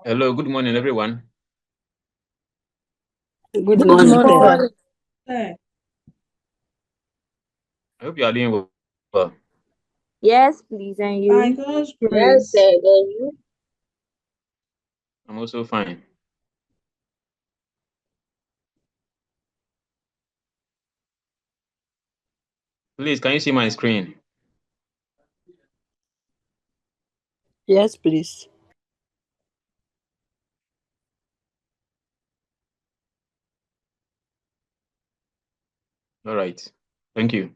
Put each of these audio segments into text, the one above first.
Hello, good morning, everyone. Good morning, sir. Sir. I hope you are doing well. Yes, please, and By you? God's Yes, grace. sir. Then you? I'm also fine. Please, can you see my screen? Yes, please. All right. Thank you.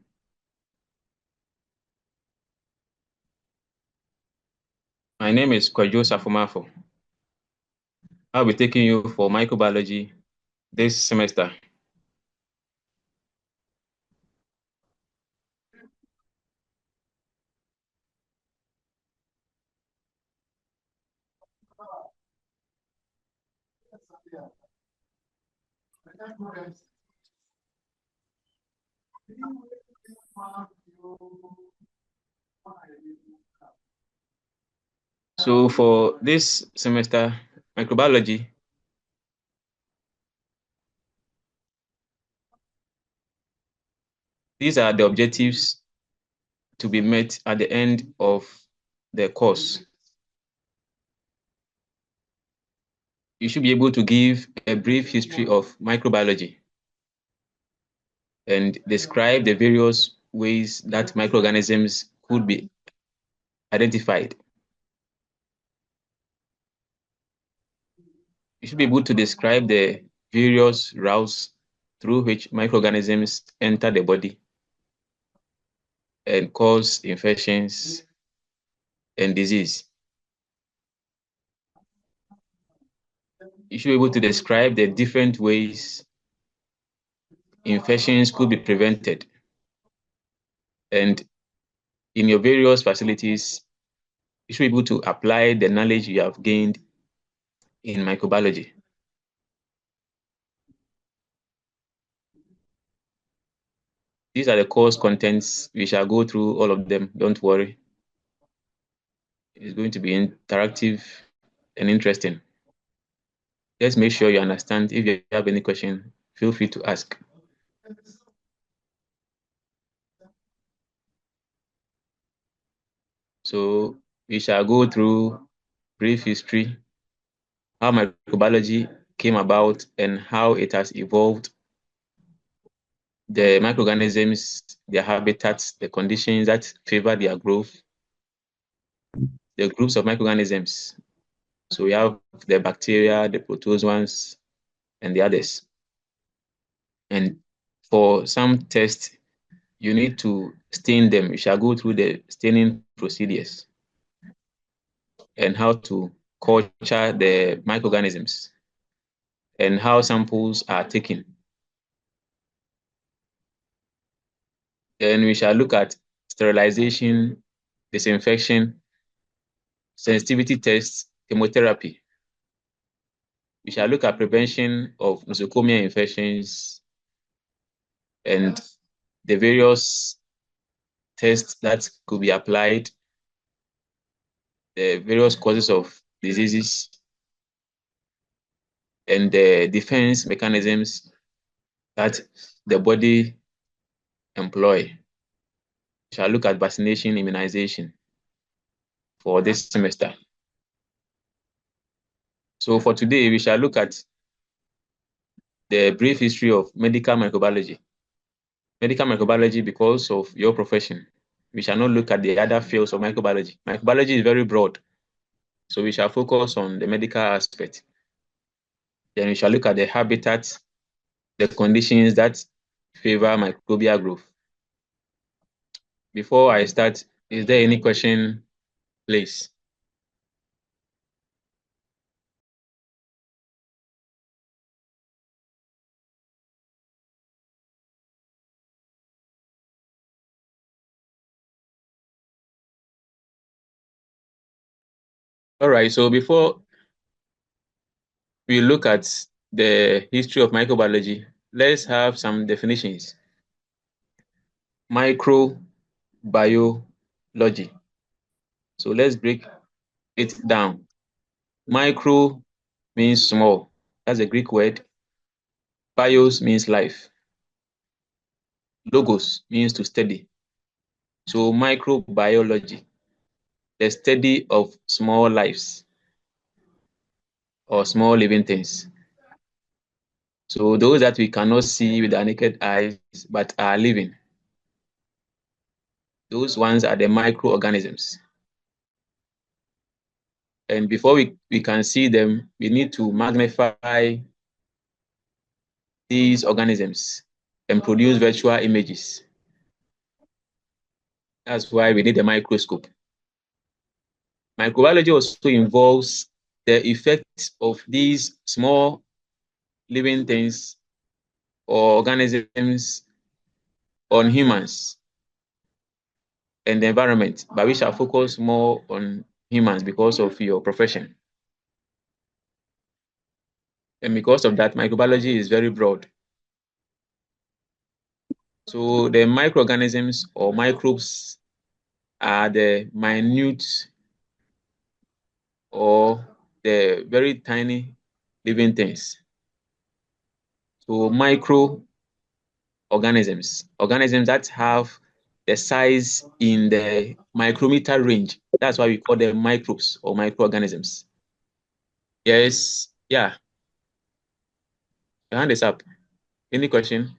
My name is Kwajo Safumafo. I'll be taking you for microbiology this semester. So for this semester, microbiology, these are the objectives to be met at the end of the course. You should be able to give a brief history of microbiology and describe the various ways that microorganisms could be identified. You should be able to describe the various routes through which microorganisms enter the body and cause infections and disease. You should be able to describe the different ways infections could be prevented. And in your various facilities, you should be able to apply the knowledge you have gained in microbiology. These are the course contents. We shall go through all of them. Don't worry. It's going to be interactive and interesting. Just make sure you understand. If you have any question, feel free to ask. So we shall go through brief history, how microbiology came about and how it has evolved, the microorganisms, their habitats, the conditions that favor their growth, the groups of microorganisms. So we have the bacteria, the protozoans, and the others. And for some tests, you need to stain them. You shall go through the staining procedures and how to culture the microorganisms and how samples are taken. Then we shall look at sterilization, disinfection, sensitivity tests, chemotherapy. We shall look at prevention of nosocomial infections and the various tests that could be applied, the various causes of diseases, and the defense mechanisms that the body employ. We shall look at vaccination, immunization for this semester. So for today, we shall look at the brief history of medical microbiology. Medical microbiology, because of your profession, we shall not look at the other fields of microbiology. Microbiology is very broad, so we shall focus on the medical aspect. Then we shall look at the habitats, the conditions that favor microbial growth. Before I start, is there any question, please? All right, so before we look at the history of microbiology, let's have some definitions. Microbiology. So let's break it down. Micro means small. That's a Greek word. Bios means life. Logos means to study. So microbiology, the study of small lives or small living things. So those that we cannot see with our naked eyes but are living. Those ones are the microorganisms. And before we can see them, we need to magnify these organisms and produce virtual images. That's why we need a microscope. Microbiology also involves the effects of these small living things or organisms on humans and the environment, but we shall focus more on humans because of your profession. And because of that, microbiology is very broad. So the microorganisms or microbes are the minute or the very tiny living things. So microorganisms, organisms that have the size in the micrometer range. That's why we call them microbes or microorganisms. Yes, yeah. Your hand is up. Any question?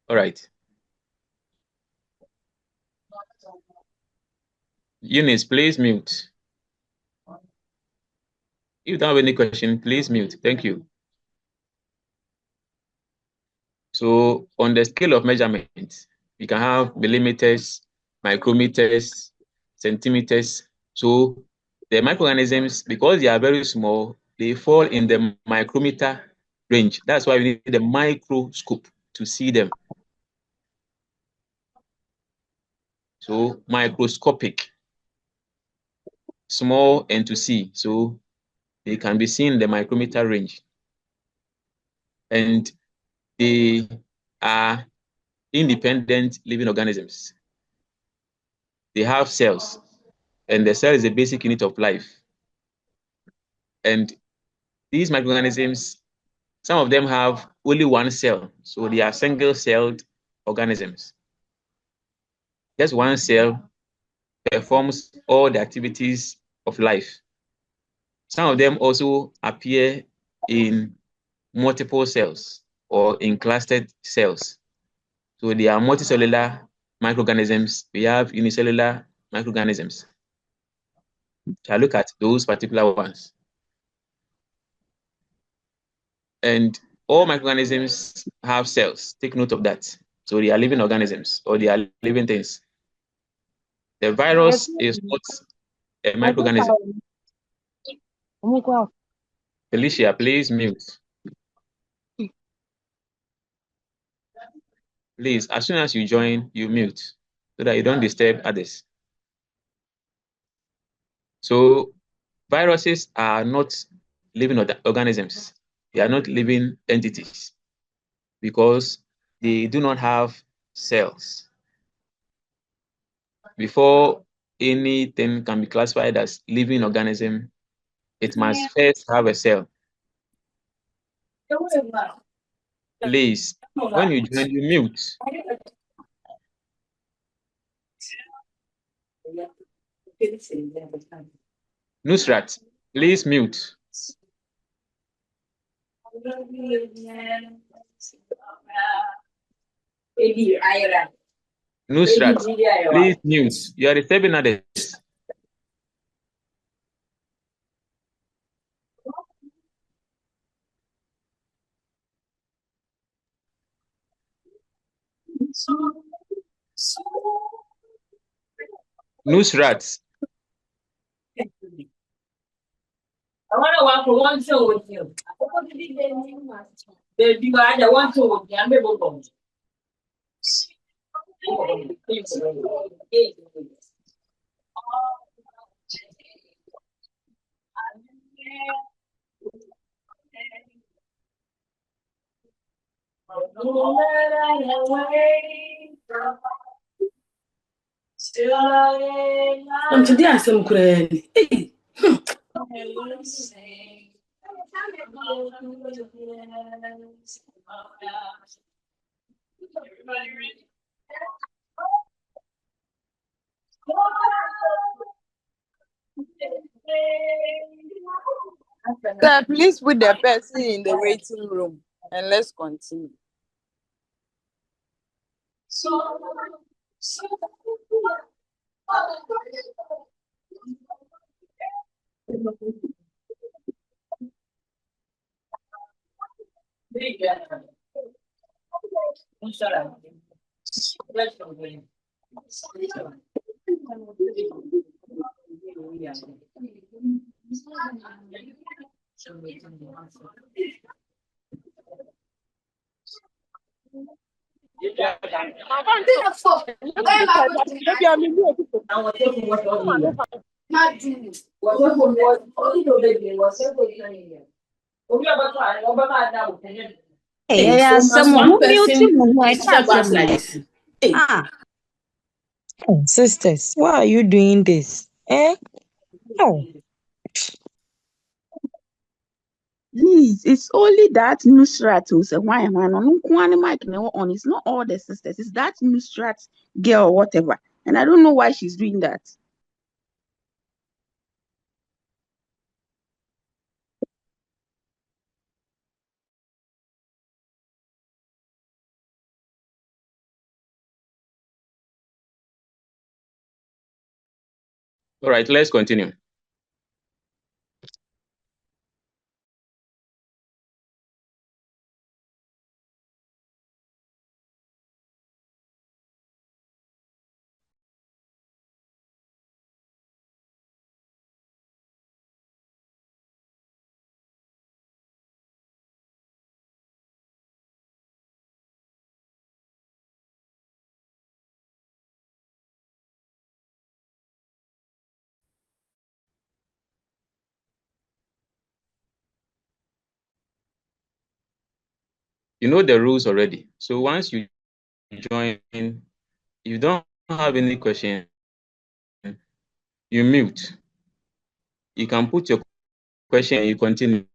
All right. Eunice, please mute. If you don't have any question, please mute. Thank you. So on the scale of measurement, we can have millimeters, micrometers, centimeters. So the microorganisms, because they are very small, they fall in the micrometer range. That's why we need the microscope to see them. So microscopic, small and to see. So they can be seen in the micrometer range. And they are independent living organisms. They have cells, and the cell is the basic unit of life. And these microorganisms, some of them have only one cell, so they are single-celled organisms. Just one cell performs all the activities of life. Some of them also appear in multiple cells or in clustered cells. So they are multicellular microorganisms. We have unicellular microorganisms. Shall look at those particular ones. And all microorganisms have cells. Take note of that. So they are living organisms or they are living things. The virus is not a microorganism. Felicia, please mute. Please, as soon as you join, you mute so that you don't disturb others. So viruses are not living organisms. They are not living entities because they do not have cells. Before anything can be classified as living organism, it must first have a cell. Please, when you join, you mute. Nusrat, please mute. Nusrat, please mute. You are disturbing others. Nusrat. I'm today some crazy. Sir, please put the person in the waiting room and let's continue. Hey, Yeah, so must someone one who mute person him. disturb us like this? Hey. Sisters, why are you doing this? Oh, Please, it's only that Nusrat who said, why am I on? It's not all the sisters, it's that Nusrat girl or whatever. And I don't know why she's doing that. All right, let's continue. You know the rules already. So once you join, if you don't have any question, you mute. You can put your question and you continue.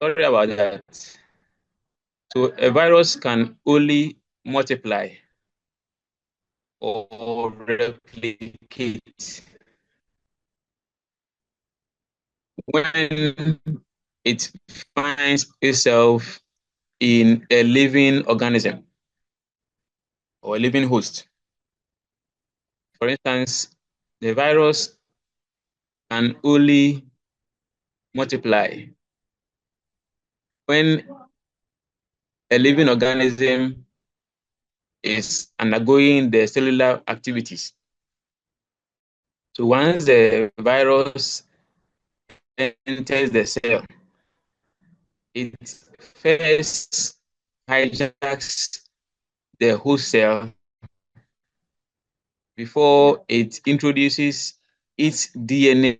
Sorry about that. So a virus can only multiply or replicate when it finds itself in a living organism or a living host. For instance, the virus can only multiply when a living organism is undergoing the cellular activities. So once the virus enters the cell, it first hijacks the host cell before it introduces its DNA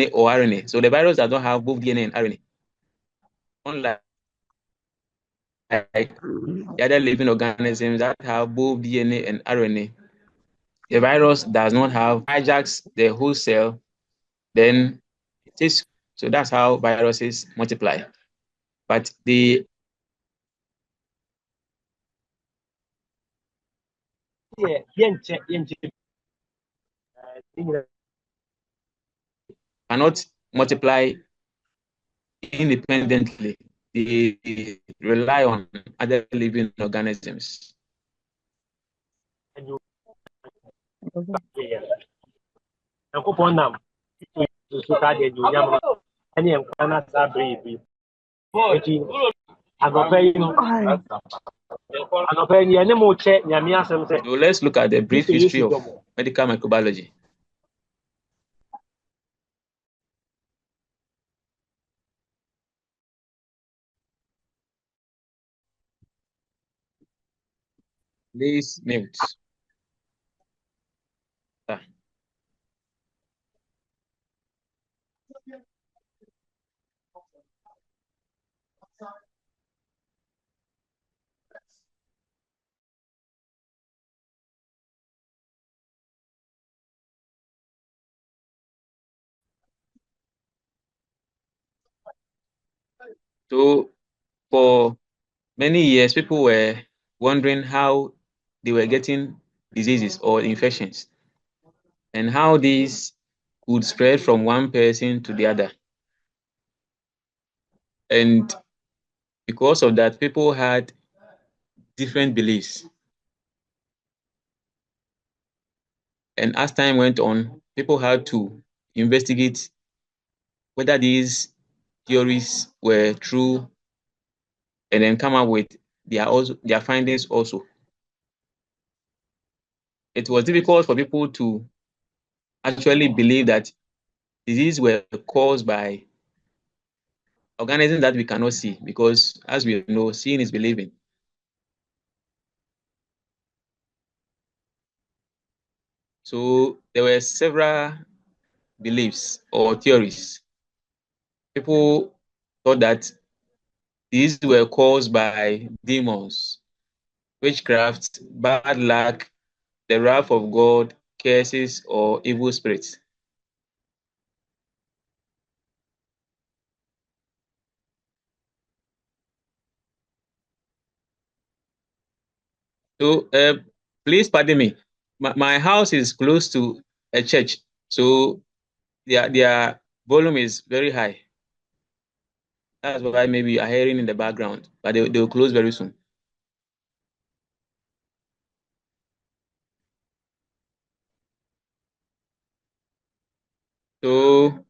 or RNA. So the virus does not have both DNA and RNA. Unlike the other living organisms that have both DNA and RNA, the virus does not have, hijacks the whole cell, then it is. So that's how viruses multiply. But they cannot multiply independently. They rely on other living organisms. So let's look at the brief history of medical microbiology. Please mute. So for many years, people were wondering how they were getting diseases or infections and how these could spread from one person to the other. And because of that, people had different beliefs. And as time went on, people had to investigate whether these theories were true and then come up with their findings also. It was difficult for people to actually believe that diseases were caused by organisms that we cannot see, because as we know, seeing is believing. So there were several beliefs or theories. People thought that these were caused by demons, witchcraft, bad luck, the wrath of God, curses, or evil spirits. So please pardon me. My house is close to a church, so their volume is very high. That's why maybe you are hearing in the background, but they will close very soon. So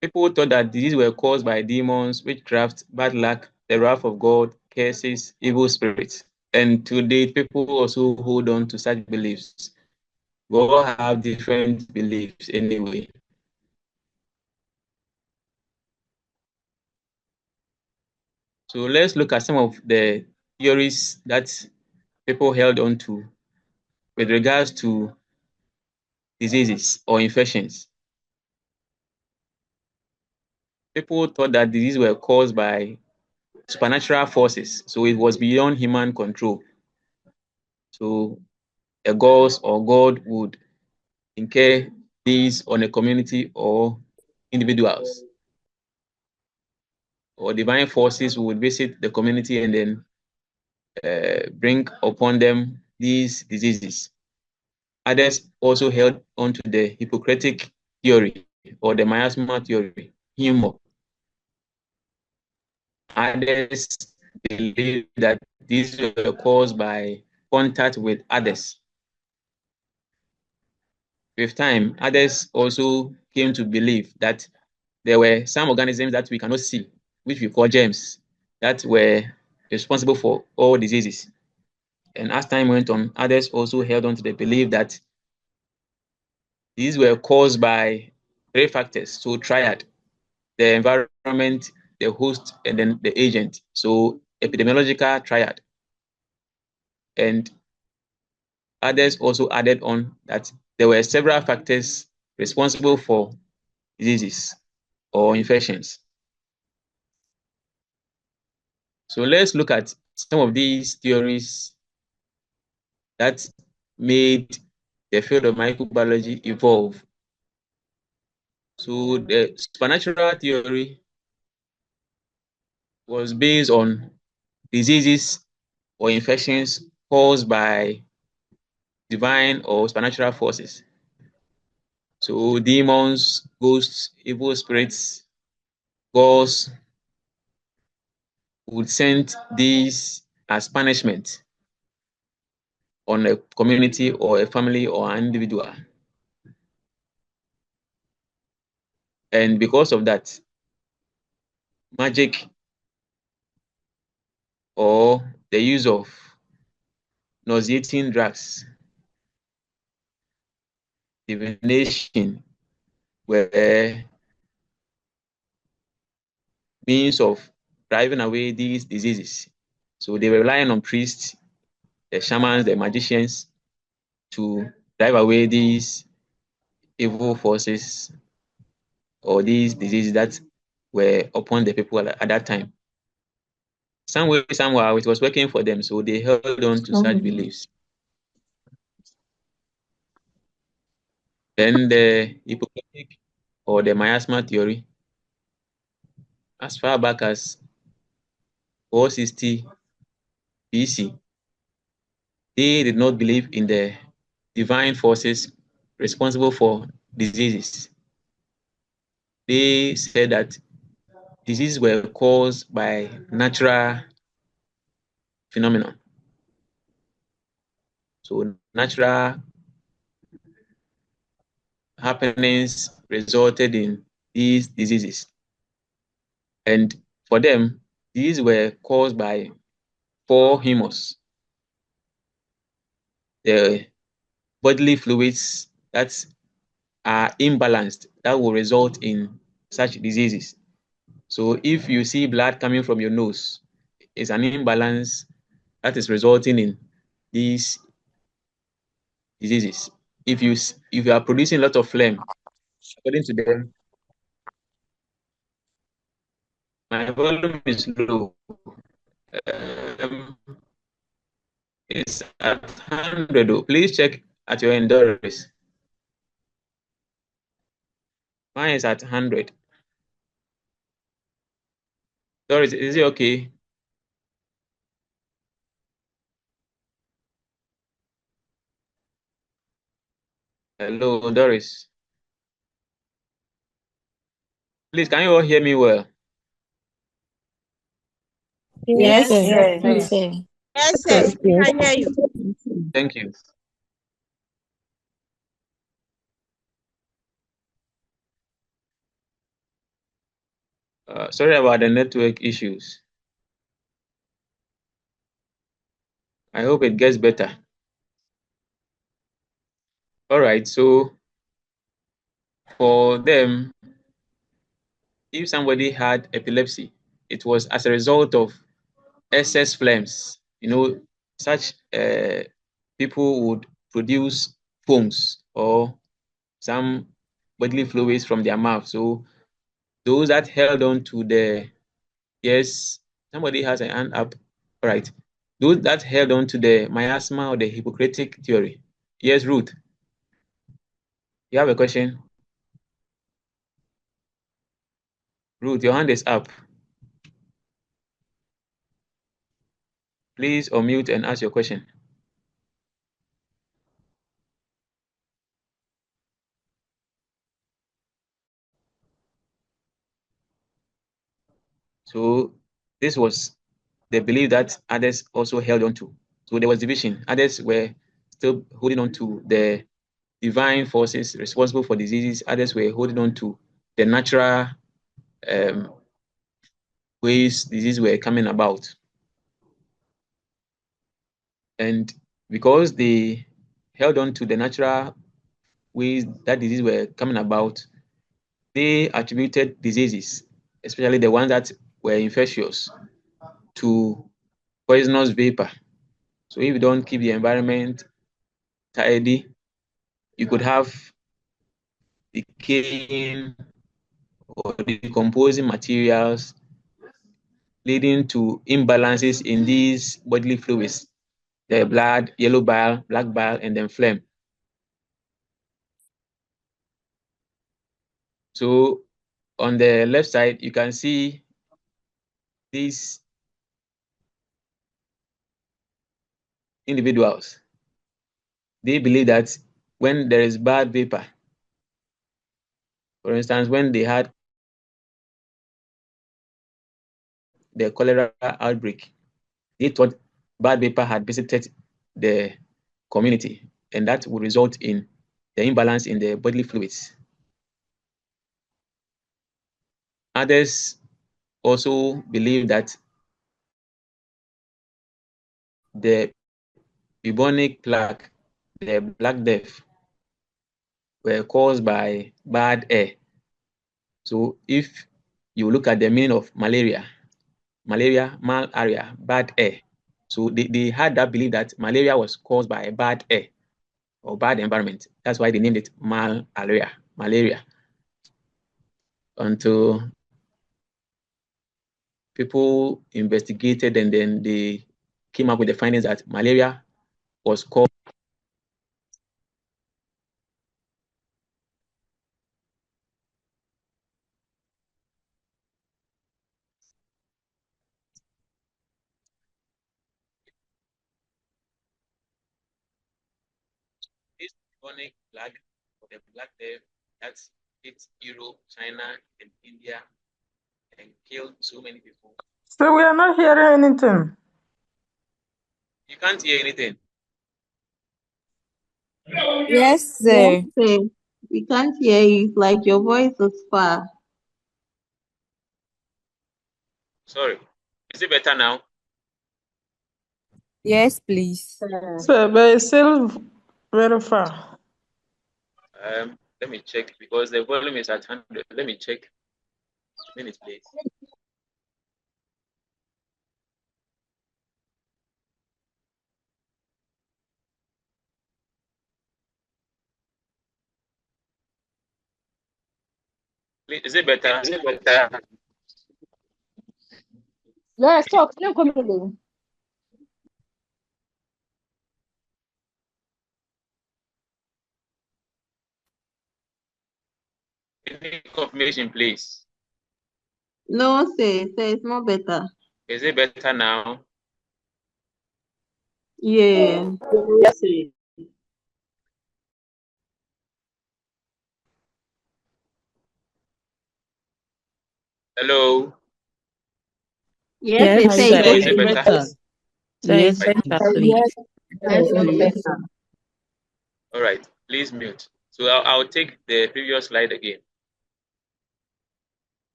people thought that diseases were caused by demons, witchcraft, bad luck, the wrath of God, curses, evil spirits. And to date, people also hold on to such beliefs. We all have different beliefs anyway. So let's look at some of the theories that people held on to with regards to diseases or infections. People thought that diseases were caused by supernatural forces, so it was beyond human control. So a ghost or God would incur these on a community or individuals, or divine forces would visit the community and then bring upon them these diseases. Others also held onto the Hippocratic theory or the miasma theory, humor. Others believe that these were caused by contact with others. With time, others also came to believe that there were some organisms that we cannot see, which we call germs, that were responsible for all diseases. And as time went on, others also held on to the belief that these were caused by three factors. So triad, the environment, the host, and then the agent. So epidemiological triad. And others also added on that there were several factors responsible for diseases or infections. So let's look at some of these theories that made the field of microbiology evolve. So the supernatural theory was based on diseases or infections caused by divine or supernatural forces. So demons, ghosts, evil spirits, gods would send these as punishment on a community or a family or an individual. And because of that, magic or the use of nauseating drugs, divination were means of driving away these diseases. So they were relying on priests, the shamans, the magicians to drive away these evil forces or these diseases that were upon the people at that time. Some way, somehow, it was working for them, so they held on to such beliefs. Then the Hippocratic or the miasma theory, as far back as 460 BC, they did not believe in the divine forces responsible for diseases. They said that diseases were caused by natural phenomena. So natural happenings resulted in these diseases. And for them, these were caused by 4 humus, the bodily fluids that are imbalanced that will result in such diseases. So if you see blood coming from your nose, it's an imbalance that is resulting in these diseases. If you are producing a lot of phlegm, according to them, my volume is low. It's at 100. Please check at your end, Doris. Mine is at 100. Doris, is it okay? Hello, Doris. Please, can you all hear me well? Yes, sir. Yes. Yes, sir. Yes, sir. We can hear you. Thank you. Sorry about the network issues. I hope it gets better. All right, so for them, if somebody had epilepsy, it was as a result of excess phlegms. You know, such people would produce foams or some bodily fluids from their mouth. So those that held on to the, yes, somebody has a hand up. All right. Those that held on to the miasma or the Hippocratic theory. Yes, Ruth. You have a question? Ruth, your hand is up. Please unmute and ask your question. So this was the belief that others also held on to. So there was division. Others were still holding on to the divine forces responsible for diseases. Others were holding on to the natural ways diseases were coming about. And because they held on to the natural ways that diseases were coming about, they attributed diseases, especially the ones that were infectious, to poisonous vapor. So if you don't keep the environment tidy, you could have decaying or decomposing materials, leading to imbalances in these bodily fluids, the blood, yellow bile, black bile, and then phlegm. So on the left side, you can see these individuals. They believe that when there is bad vapor, for instance, when they had the cholera outbreak, they thought bad vapor had visited the community, and that would result in the imbalance in the bodily fluids. Others also believe that the bubonic plague, the Black Death, were caused by bad air. So if you look at the meaning of malaria, malaria, bad air. So they had that belief that malaria was caused by bad air or bad environment. That's why they named it malaria. Until people investigated and then they came up with the findings that malaria was caused this chronic plague or the Black Death that's hit Europe, China, and India and killed so many people. So we are not hearing anything. You can't hear anything. Yes, sir. Yes, sir. We can't hear you. It's like your voice is far. Sorry. Is it better now? Yes, please. So, but it's still very far. Let me check because the volume is at 100. Let me check. Minutes, please. Is it better? Is it better? Yes, talk. No coming. Any confirmation, please? No, sir. Sir, it's not better. Is it better now? Yeah. Yes, sir. Hello? Yes, sir. Is Say it it. better? Yes, Right. please. Yes, please. All right. Please mute. So I'll take the previous slide again.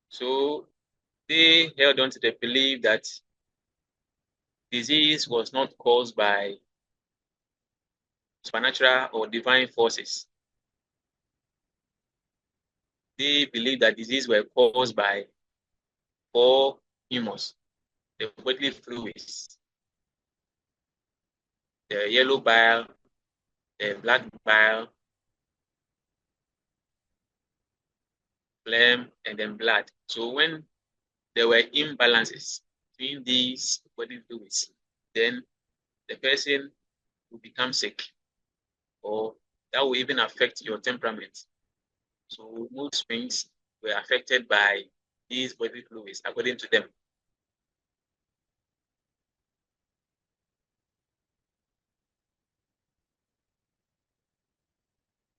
So they held on to the belief that disease was not caused by supernatural or divine forces. They believe that disease were caused by poor humus, the bodily fluids, the yellow bile, the black bile, phlegm, and then blood. So when there were imbalances between these body fluids, then the person will become sick, or that will even affect your temperament. So mood swings were affected by these body fluids, according to them.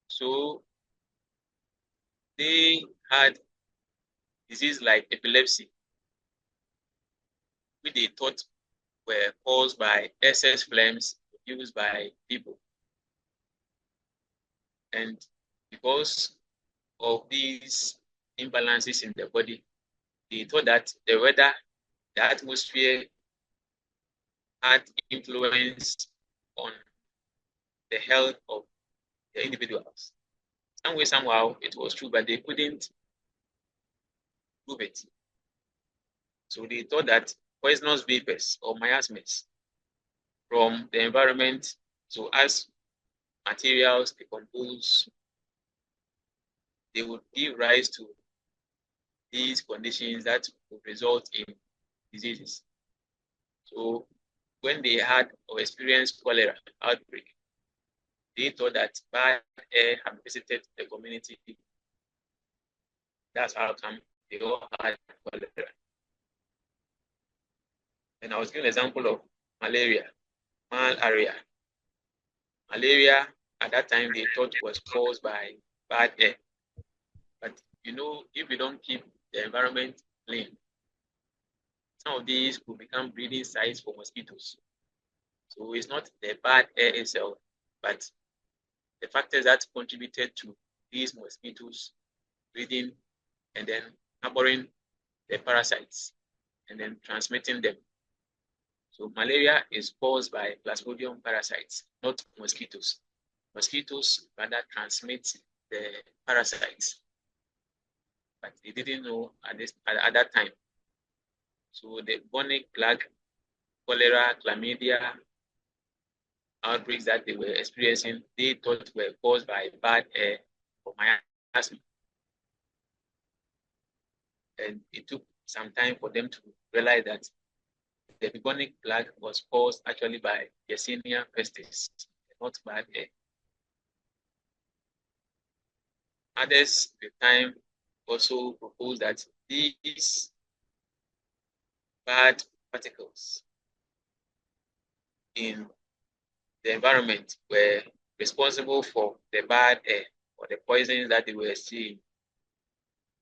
So they had disease like epilepsy, which they thought were caused by excess phlegms used by people. And because of these imbalances in the body, they thought that the weather, the atmosphere had influence on the health of the individuals. Some way, somehow, it was true, but they couldn't prove it. So they thought that poisonous vapors or miasmas from the environment, so as materials decompose, they would give rise to these conditions that would result in diseases. So when they had or experienced cholera outbreak, they thought that bad air had visited the community. That's how come they all had cholera. And I was giving an example of malaria. Malaria at that time they thought was caused by bad air. But you know, if you don't keep the environment clean, some of these could become breeding sites for mosquitoes. So it's not the bad air itself, but the factors that contributed to these mosquitoes breeding and then harboring the parasites and then transmitting them. So malaria is caused by Plasmodium parasites, not mosquitoes. Mosquitoes rather transmit the parasites, but they didn't know at that time. So the bubonic plague, cholera, chlamydia outbreaks that they were experiencing, they thought were caused by bad air or miasma. And it took some time for them to realize that the bubonic plague was caused actually by Yersinia pestis, not bad air. Others at the time also proposed that these bad particles in the environment were responsible for the bad air or the poisons that they were seeing.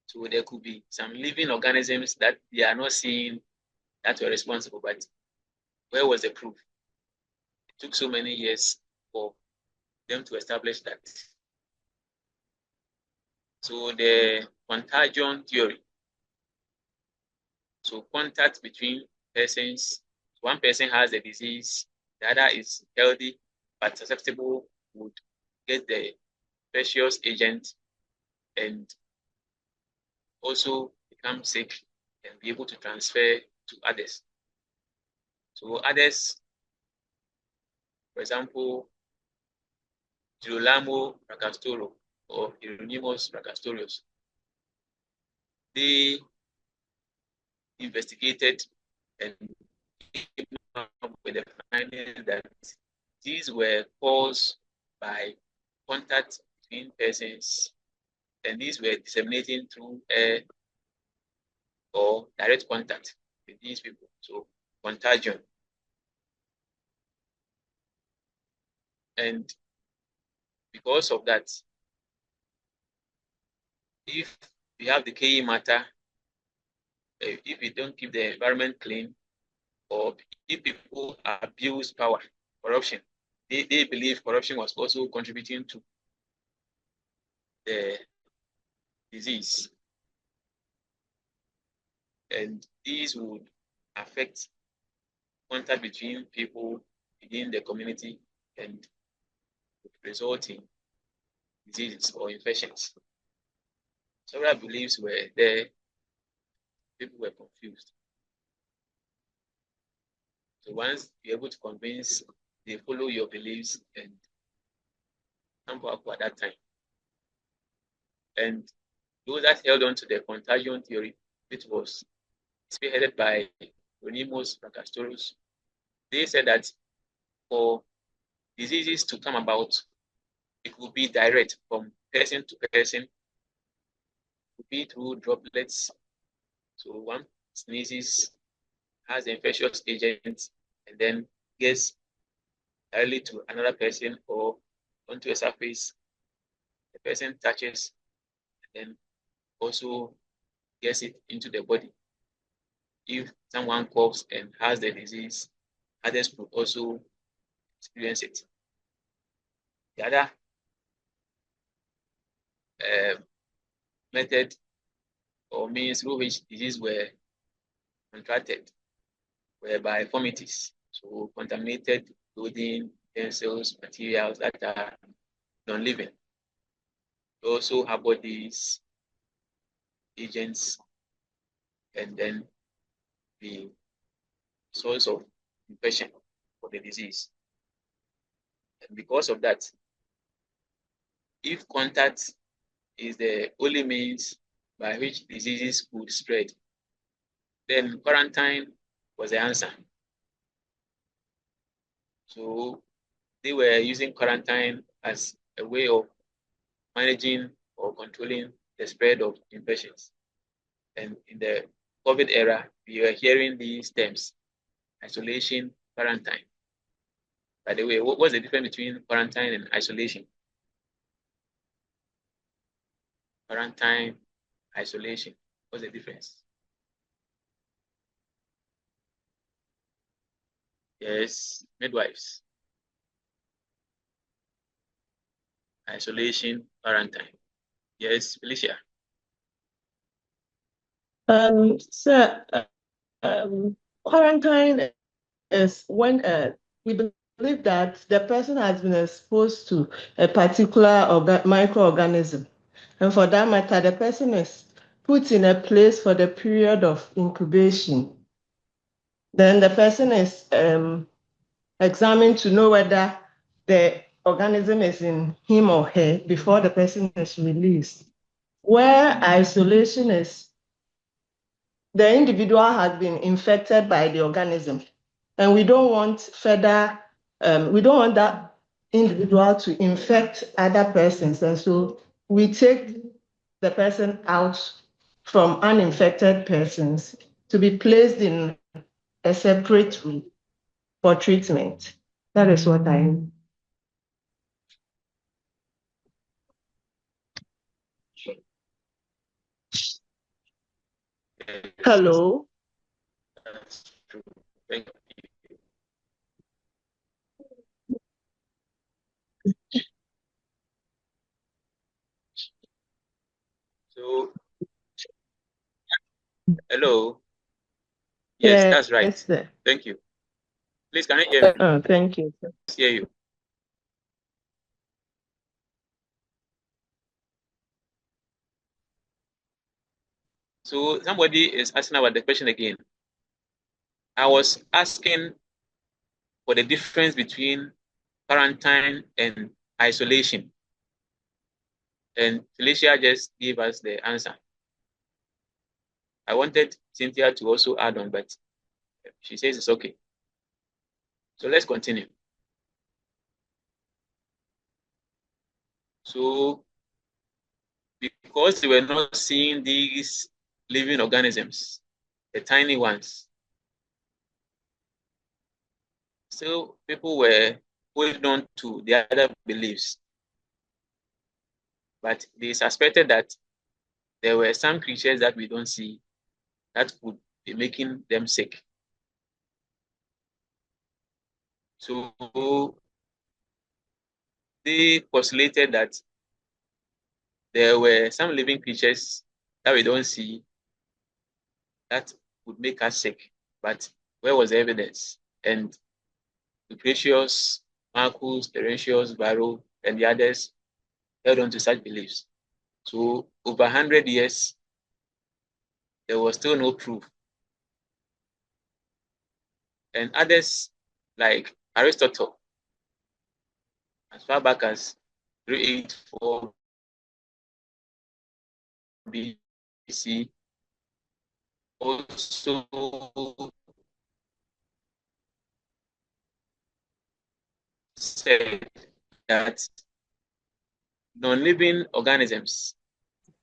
So there could be some living organisms that they are not seeing that were responsible, but where was the proof? It took so many years for them to establish that. So the contagion theory. So contact between persons, one person has the disease, the other is healthy but susceptible, would get the infectious agent and also become sick and be able to transfer to others. So others, for example, Girolamo Fracastoro or Hieronymus Fracastorius, they investigated and came up with the finding that these were caused by contact between persons, and these were disseminating through air or direct contact with these people. So contagion. And because of that, if we have decaying matter, if we don't keep the environment clean, or if people abuse power, corruption, they believe corruption was also contributing to the disease. And these would affect contact between people within the community and result in diseases or infections. Several beliefs were there. People were confused. So once you're able to convince, they follow your beliefs and come up at that time. And those that held on to the contagion theory, which was spearheaded by Hieronymus Fracastorius, they said that for diseases to come about, it will be direct from person to person, it will be through droplets. So one sneezes, has the infectious agent, and then gets directly to another person or onto a surface. The person touches and then also gets it into the body. If someone coughs and has the disease, others could also experience it. The other method or means through which disease were contracted were by fomites. So contaminated clothing, utensils, materials that are non-living. We also harbor these agents and then the source of infection for the disease. And because of that, if contact is the only means by which diseases could spread, then quarantine was the answer. So they were using quarantine as a way of managing or controlling the spread of infections. And in the COVID era, we were hearing these terms: isolation, quarantine. By the way, what's the difference between quarantine and isolation? Quarantine, isolation. What's the difference? Yes, midwives. Isolation, quarantine. Yes, Felicia. So, quarantine is when we believe that the person has been exposed to a particular microorganism. And for that matter, the person is put in a place for the period of incubation. Then the person is examined to know whether the organism is in him or her before the person is released. Where isolation is, the individual has been infected by the organism, and we don't want that individual to infect other persons. And so we take the person out from uninfected persons to be placed in a separate room for treatment. That is what I mean. Hello. That's true. Thank you. So, hello. Yes, that's right. Yes, sir. Thank you. Please, can you hear me? Oh, thank you. Let's hear you. So somebody is asking about the question again. I was asking for the difference between quarantine and isolation. And Felicia just gave us the answer. I wanted Cynthia to also add on, but she says it's okay. So let's continue. So because they were not seeing these living organisms, the tiny ones, so people were holding on to the other beliefs. But they suspected that there were some creatures that we don't see that could be making them sick. So they postulated that there were some living creatures that we don't see that would make us sick. But where was the evidence? And Lucretius, Marcus, Terentius, Varro, and the others held on to such beliefs. So over 100 years, there was still no proof. And others like Aristotle, as far back as 384 BC, also said that non-living organisms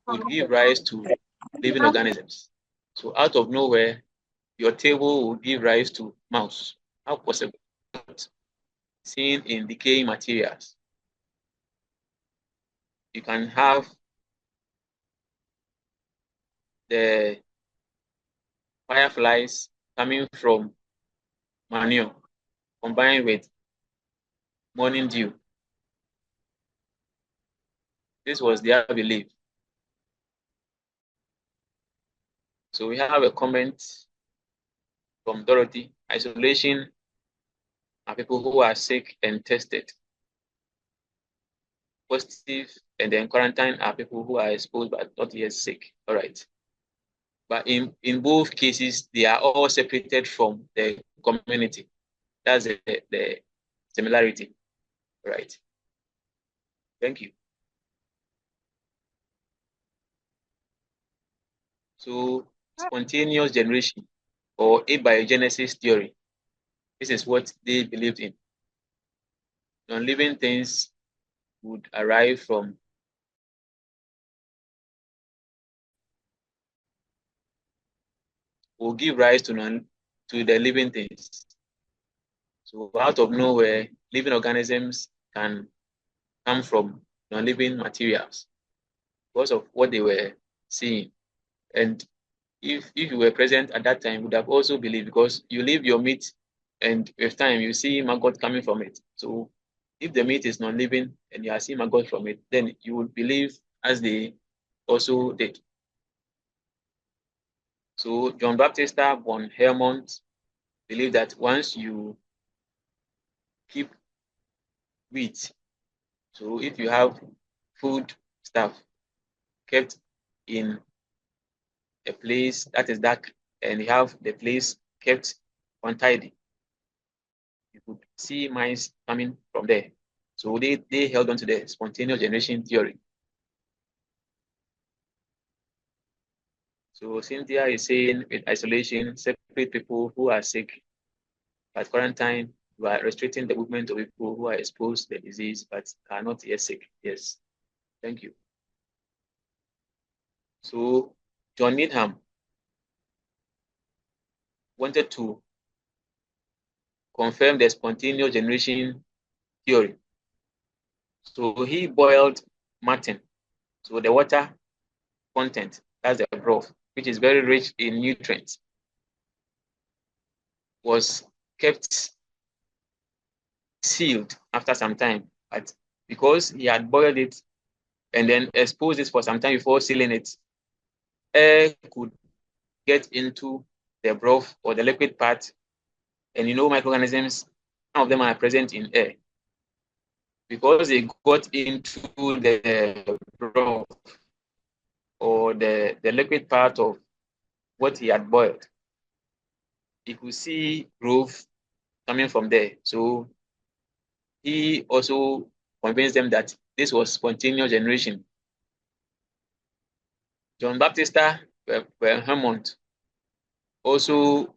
would give rise to living organisms. So out of nowhere, your table will give rise to mouse. How possible? Seen in decaying materials. You can have the fireflies coming from manure combined with morning dew. This was their belief. So we have a comment from Dorothy. Isolation are people who are sick and tested positive, and then quarantine are people who are exposed but not yet sick. All right. But in both cases, they are all separated from the community. That's the similarity. Right. Thank you. So spontaneous generation or abiogenesis theory, this is what they believed in. Non-living things would arrive from will give rise to the living things. So out of nowhere, living organisms can come from non-living materials because of what they were seeing. And if you were present at that time, you would have also believed, because you leave your meat and with time you see maggot coming from it. So if the meat is non-living and you are seeing maggot from it, then you would believe as they also did. So John Baptist von Helmont believed that once you keep wheat, so if you have food stuff kept in a place that is dark and you have the place kept untidy, you could see mice coming from there. So they held on to the spontaneous generation theory. So Cynthia is saying with isolation, separate people who are sick. At quarantine, you are restricting the movement of people who are exposed to the disease but are not yet sick. Yes, thank you. So John Needham wanted to confirm the spontaneous generation theory. So he boiled mutton. So the water content, that's the broth, which is very rich in nutrients, was kept sealed after some time. But because he had boiled it and then exposed it for some time before sealing it, air could get into the broth or the liquid part. And you know, microorganisms, some of them are present in air. Because they got into the broth or the liquid part of what he had boiled, he could see growth coming from there. So he also convinced them that this was spontaneous generation. John Baptist Vermont also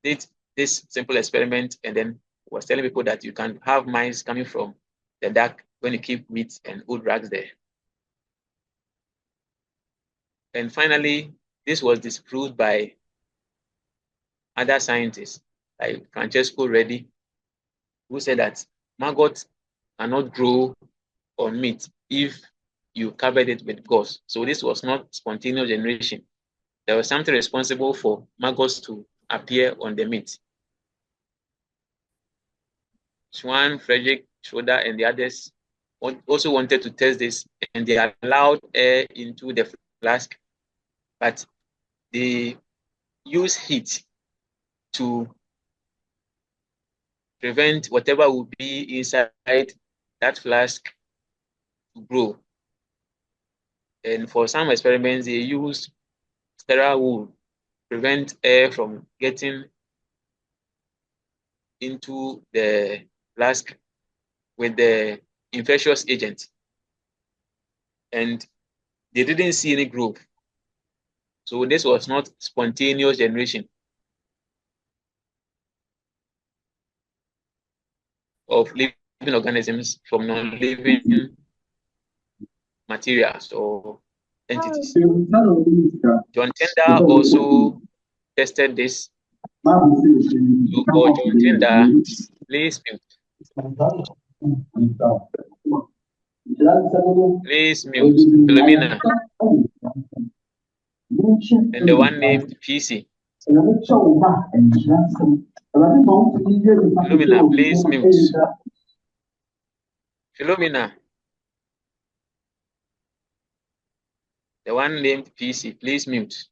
did this simple experiment and then was telling people that you can have mice coming from the dark when you keep meat and old rags there. And finally, this was disproved by other scientists like Francesco Redi, who said that maggots cannot grow on meat if you covered it with gauze. So this was not spontaneous generation. There was something responsible for maggots to appear on the meat. Schwann, Frederick, Schroeder, and the others also wanted to test this, and they allowed air into the flask, but they use heat to prevent whatever will be inside that flask to grow. And for some experiments, they used sterile wool to prevent air from getting into the flask with the infectious agent. And they didn't see any growth. So this was not spontaneous generation of living organisms from non-living materials or entities. John Tender also tested this. So for John Tender, please mute. Please mute Philomena and the one named PC. Philomena, please mute. Philomena, the one named PC, please mute.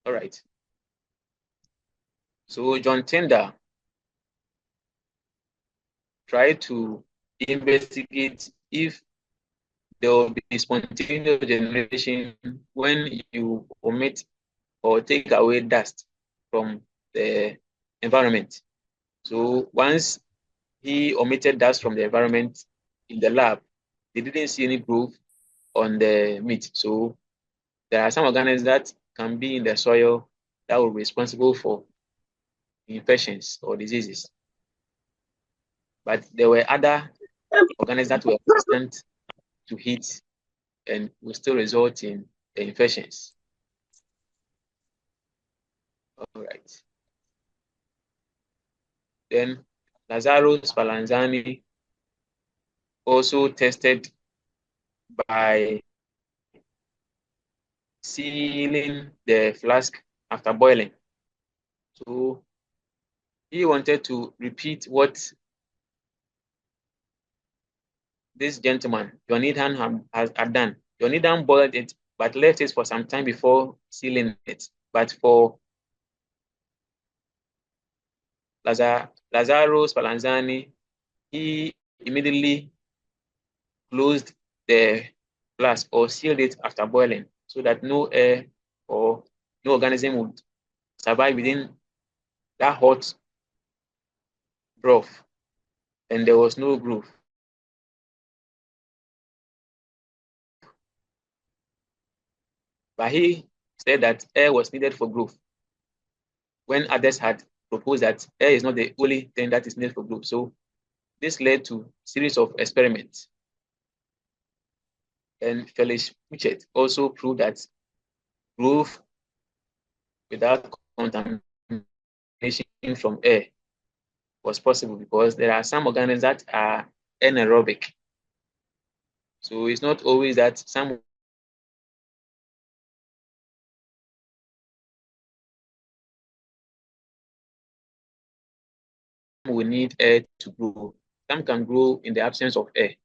All right. So John Tender tried to investigate if there will be spontaneous generation when you omit or take away dust from the environment. So once he omitted dust from the environment in the lab, they didn't see any growth on the meat. So there are some organisms that can be in the soil that will be responsible for infections or diseases. But there were other organisms that were resistant to heat and will still result in the infections. All right. Then Lazaro Spallanzani also tested by sealing the flask after boiling. So he wanted to repeat what this gentleman, Jonathan, had done. Jonathan boiled it, but left it for some time before sealing it. But for Lazaro Spallanzani, he immediately closed the flask or sealed it after boiling so that no air or no organism would survive within that hot broth, and there was no growth. But he said that air was needed for growth when others had proposed that air is not the only thing that is needed for growth. So this led to a series of experiments. And Felix Puchet also proved that growth without contamination from air was possible because there are some organisms that are anaerobic. So it's not always that some will need air to grow. Some can grow in the absence of air.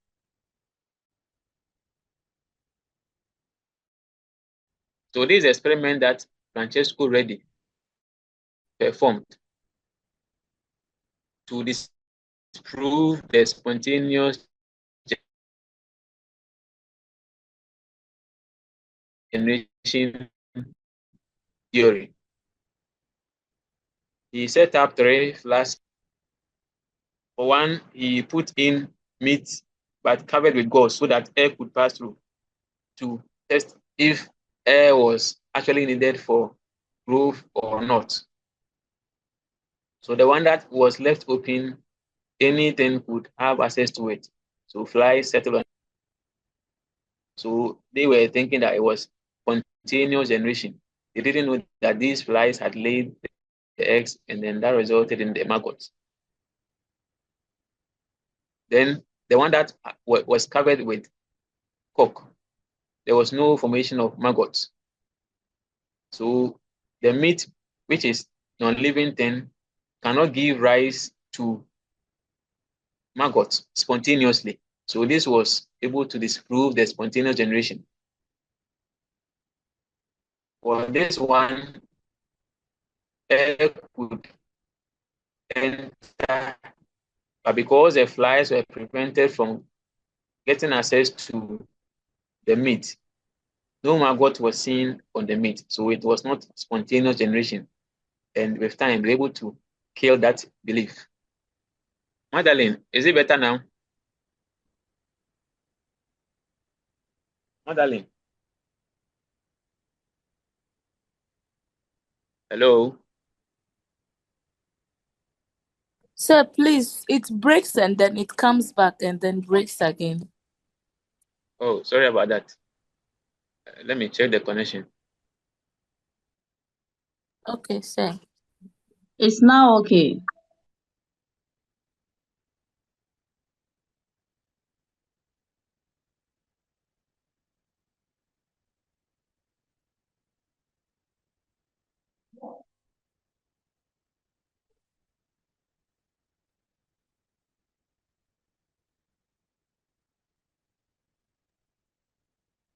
So this experiment that Francesco Redi performed to disprove the spontaneous generation theory. He set up 3 flasks. For one, he put in meat but covered with gauze so that air could pass through to test if air was actually needed for growth or not. So the one that was left open, anything could have access to it. So flies settled on it. So they were thinking that it was spontaneous generation. They didn't know that these flies had laid the eggs and then that resulted in the maggots. Then the one that was covered with cork, there was no formation of maggots. So the meat, which is non-living thing, cannot give rise to maggots spontaneously. So this was able to disprove the spontaneous generation. For this one, air could enter, but because the flies were prevented from getting access to the meat, no maggot was seen on the meat. So it was not spontaneous generation. And with time, we're able to kill that belief. Madeline, is it better now? Madeline. Hello? Sir, please, it breaks and then it comes back and then breaks again. Oh, sorry about that. Let me check the connection. Okay, sir. It's now okay.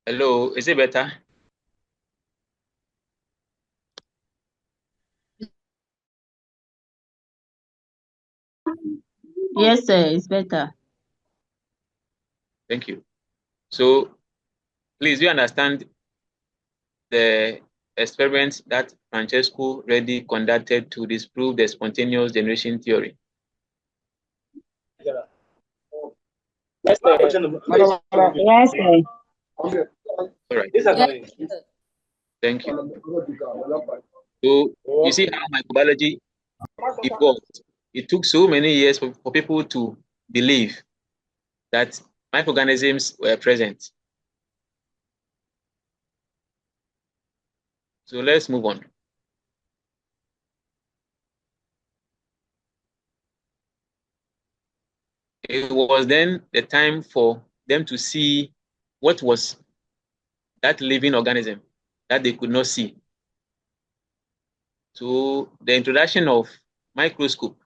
Hello, is it better? Yes, sir, it's better. Thank you. So please, do you understand the experiment that Francesco Redi conducted to disprove the spontaneous generation theory? Yes, sir. All right. Yes. Thank you. So you see how microbiology evolved. It took so many years for people to believe that microorganisms were present. So let's move on. It was then the time for them to see what was that living organism that they could not see. So the introduction of microscope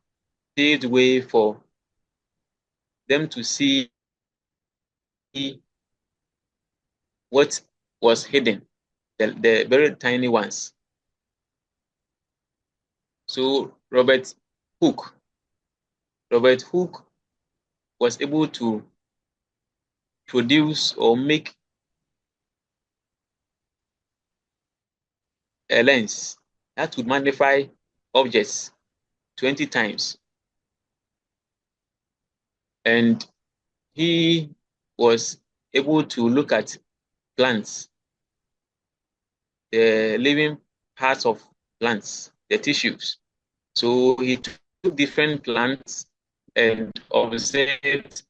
paved way for them to see what was hidden, the very tiny ones. So Robert Hooke was able to produce or make a lens that would magnify objects 20 times. And he was able to look at plants, the living parts of plants, the tissues. So he took different plants and observed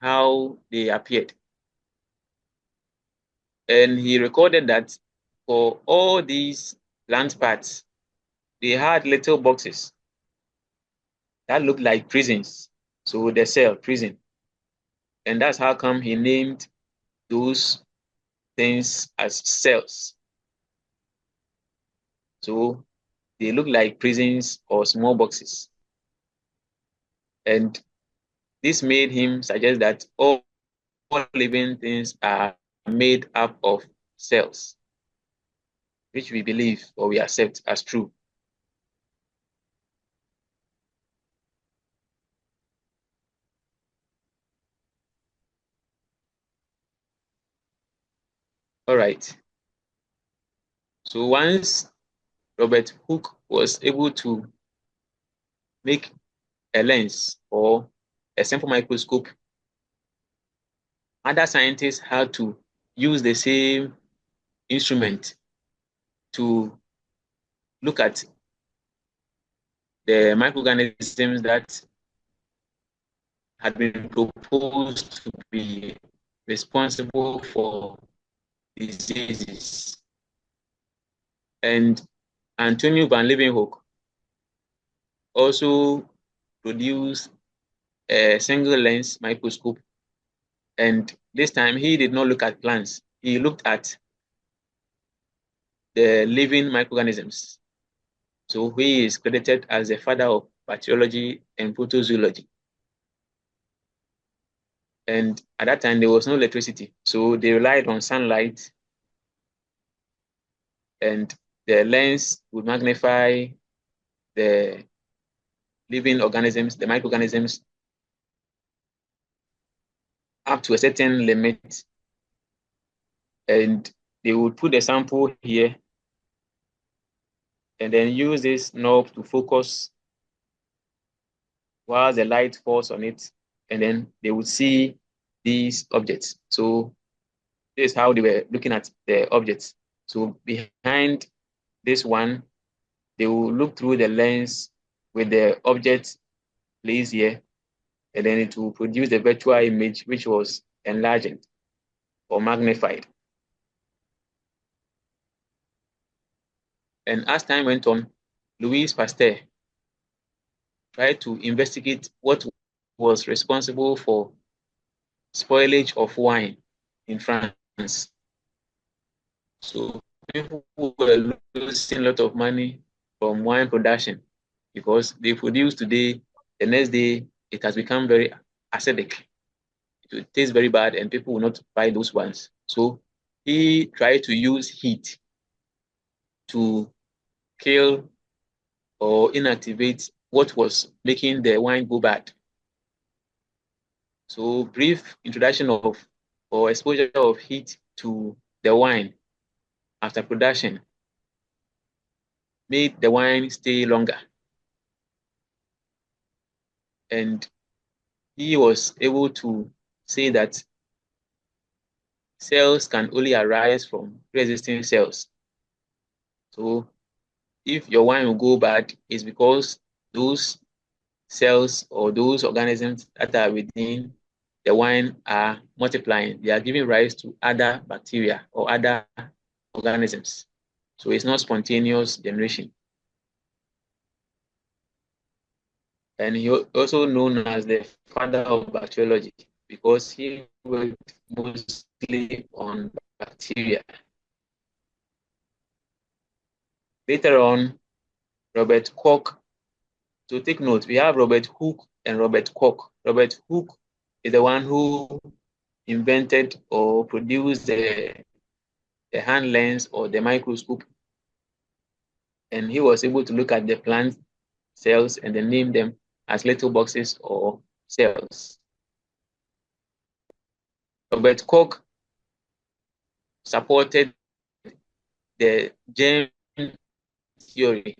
how they appeared. And he recorded that for all these plant parts, they had little boxes that looked like prisons. So the cell, prison. And that's how come he named those things as cells. So they look like prisons or small boxes. And this made him suggest that all living things are made up of cells, which we believe or we accept as true. All right. So once Robert Hooke was able to make a lens or a simple microscope, other scientists had to use the same instrument to look at the microorganisms that had been proposed to be responsible for diseases. And Antonio van Leeuwenhoek also produced a single lens microscope. And this time he did not look at plants. He looked at the living microorganisms. So he is credited as the father of bacteriology and protozoology. And at that time, there was no electricity. So they relied on sunlight, and the lens would magnify the living organisms, the microorganisms, up to a certain limit. And they would put the sample here and then use this knob to focus while the light falls on it. And then they would see these objects. So this is how they were looking at the objects. So behind this one, they will look through the lens with the object placed here, and then it will produce the virtual image, which was enlarged or magnified. And as time went on, Louis Pasteur tried to investigate what was responsible for spoilage of wine in France. So people were losing a lot of money from wine production because they produce today, the next day it has become very acidic. It will taste very bad and people will not buy those ones. So he tried to use heat to kill or inactivate what was making the wine go bad. So brief introduction of or exposure of heat to the wine after production made the wine stay longer. And he was able to say that cells can only arise from pre-existing cells. So if your wine will go bad, it's because those cells or those organisms that are within the wine are multiplying. They are giving rise to other bacteria or other organisms. So it's not spontaneous generation. And he also known as the father of bacteriology because he worked mostly on bacteria. Later on, Robert Koch. So take note, we have Robert Hooke and Robert Koch. Robert Hooke is the one who invented or produced the hand lens or the microscope. And he was able to look at the plant cells and then name them as little boxes or cells. Robert Koch supported the germ theory,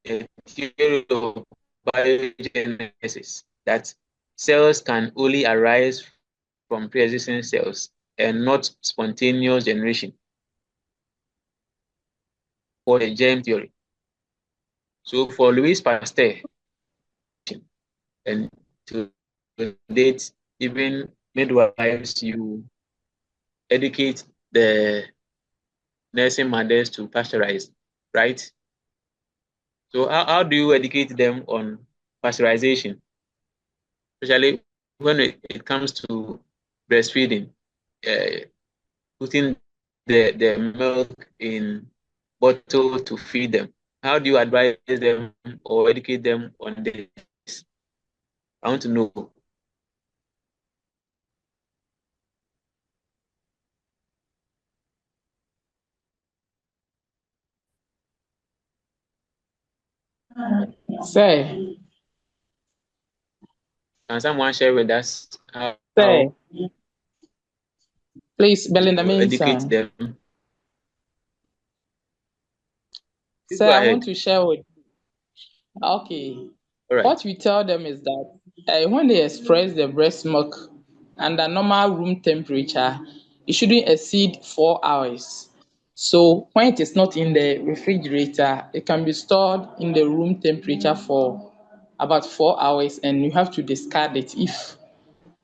the theory of biogenesis, that cells can only arise from pre-existing cells and not spontaneous generation, for the germ theory. So for Louis Pasteur, and to date, even midwives, you educate the nursing mothers to pasteurize, right? So how do you educate them on pasteurization? Especially when it comes to breastfeeding, putting the milk in bottle to feed them. How do you advise them or educate them on this? I want to know. Say, Can someone share with us how please, Belinda to educate Minson. them? Say, I want to share with you. Okay. All right. What we tell them is that when they express the breast milk under normal room temperature, it shouldn't exceed 4 hours. So when it is not in the refrigerator, it can be stored in the room temperature for about 4 hours, and you have to discard it if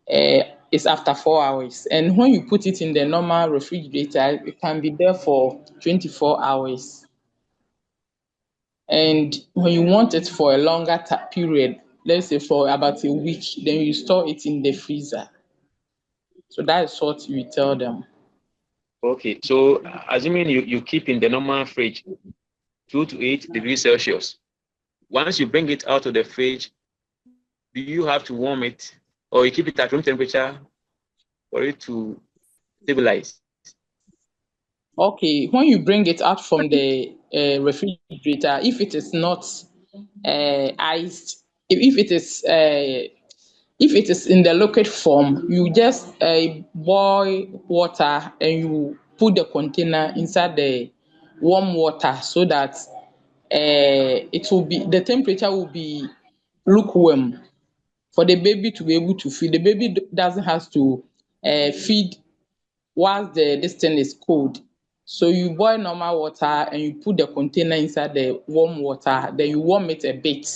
it's after 4 hours. And when you put it in the normal refrigerator, it can be there for 24 hours. And when you want it for a longer period, let's say for about a week, then you store it in the freezer. So that is what we tell them. Okay, so assuming you keep in the normal fridge 2 to 8 degrees Celsius, once you bring it out of the fridge, do you have to warm it or you keep it at room temperature for it to stabilize? Okay, when you bring it out from the refrigerator, if it is not iced, if it is in the liquid form, you just boil water and you put the container inside the warm water so that the temperature will be lukewarm for the baby to be able to feed. The baby doesn't have to feed whilst this thing is cold. So you boil normal water and you put the container inside the warm water, then you warm it a bit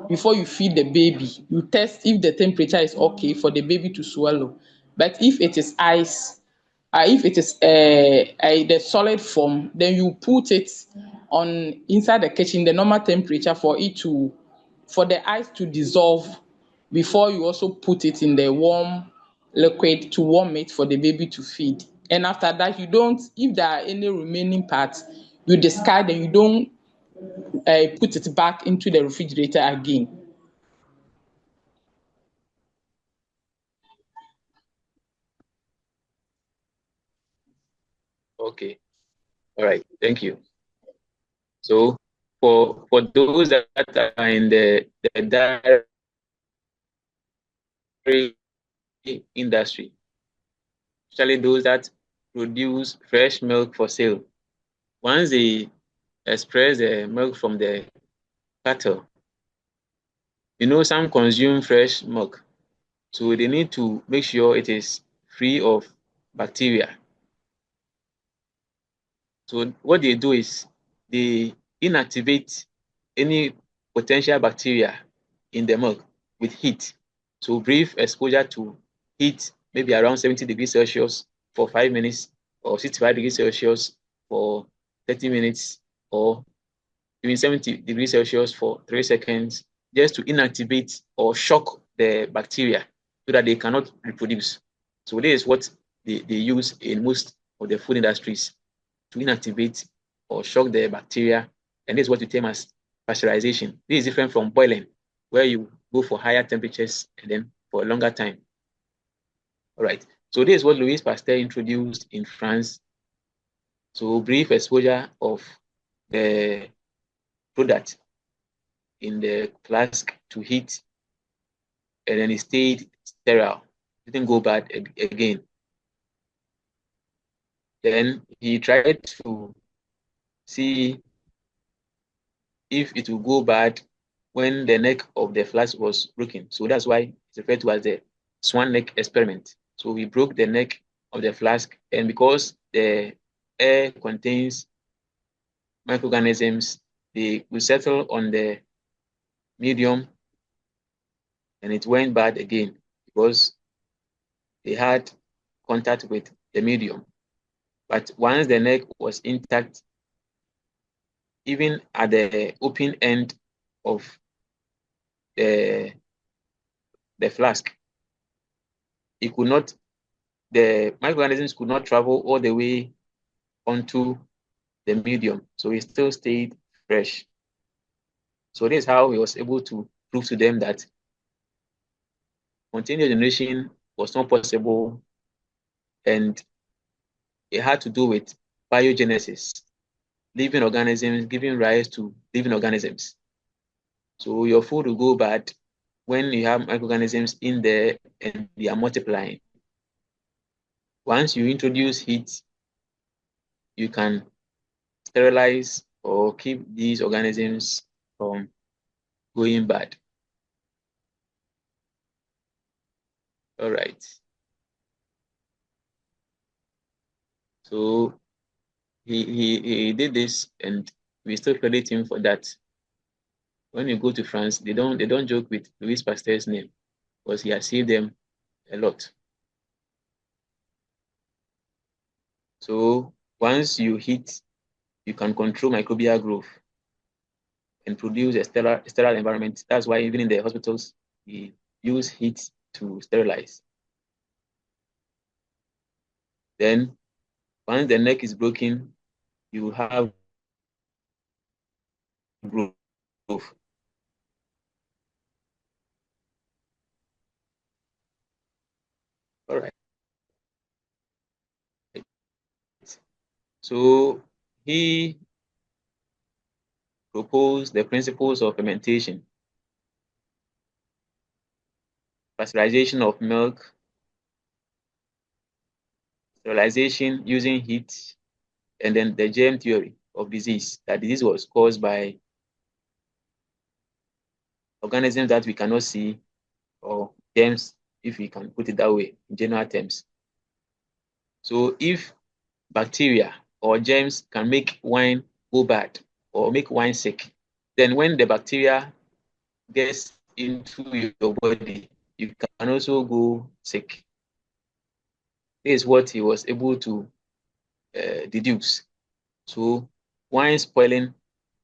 before you feed the baby. You test if the temperature is okay for the baby to swallow. But if it is ice, if it is the solid form, then you put it on inside the kitchen, the normal temperature for the ice to dissolve before you also put it in the warm liquid to warm it for the baby to feed. And after that, if there are any remaining parts, you discard and you don't put it back into the refrigerator again. Okay, all right, thank you. So for those that are in the dairy industry, especially those that produce fresh milk for sale, once they express the milk from the cattle, some consume fresh milk. So they need to make sure it is free of bacteria. So what they do is they inactivate any potential bacteria in the milk with heat. So brief exposure to heat, maybe around 70 degrees Celsius for 5 minutes, or 65 degrees Celsius for 30 minutes, or even 70 degrees Celsius for 3 seconds, just to inactivate or shock the bacteria so that they cannot reproduce. So this is what they use in most of the food industries, to inactivate or shock the bacteria. And this is what we term as pasteurization. This is different from boiling, where you go for higher temperatures and then for a longer time. All right. So this is what Louis Pasteur introduced in France. So brief exposure of the product in the flask to heat, and then it stayed sterile. It didn't go bad again. Then he tried to see if it will go bad when the neck of the flask was broken. So that's why it's referred to as the swan neck experiment. So we broke the neck of the flask, and because the air contains microorganisms, they will settle on the medium, and it went bad again because they had contact with the medium. But once the neck was intact, even at the open end of the flask, it could not, the microorganisms could not travel all the way onto the medium. So it still stayed fresh. So this is how he was able to prove to them that continuous generation was not possible, and it had to do with biogenesis, living organisms giving rise to living organisms. So your food will go bad when you have microorganisms in there and they are multiplying. Once you introduce heat, you can sterilize or keep these organisms from going bad. All right. So he did this, and we still credit him for that. When you go to France, they don't joke with Louis Pasteur's name, because he has saved them a lot. So once you heat, you can control microbial growth and produce a sterile environment. That's why even in the hospitals, we use heat to sterilize. Then once the neck is broken, you have growth. All right. So he proposed the principles of fermentation, pasteurization of milk, sterilization using heat, and then the germ theory of disease. That disease was caused by organisms that we cannot see, or germs, if we can put it that way, in general terms. So if bacteria or germs can make wine go bad or make wine sick, then when the bacteria gets into your body, you can also go sick. This is what he was able to deduce. So wine spoiling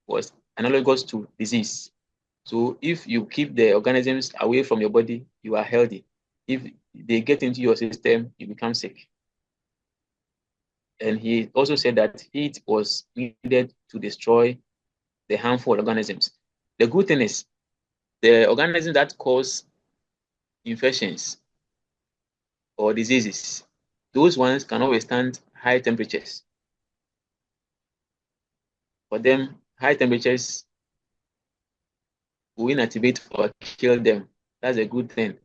was analogous to disease. So if you keep the organisms away from your body, you are healthy. If they get into your system, you become sick. And he also said that heat was needed to destroy the harmful organisms. The good thing is, the organisms that cause infections or diseases, those ones cannot withstand high temperatures. For them, high temperatures will inactivate or kill them. That's a good thing.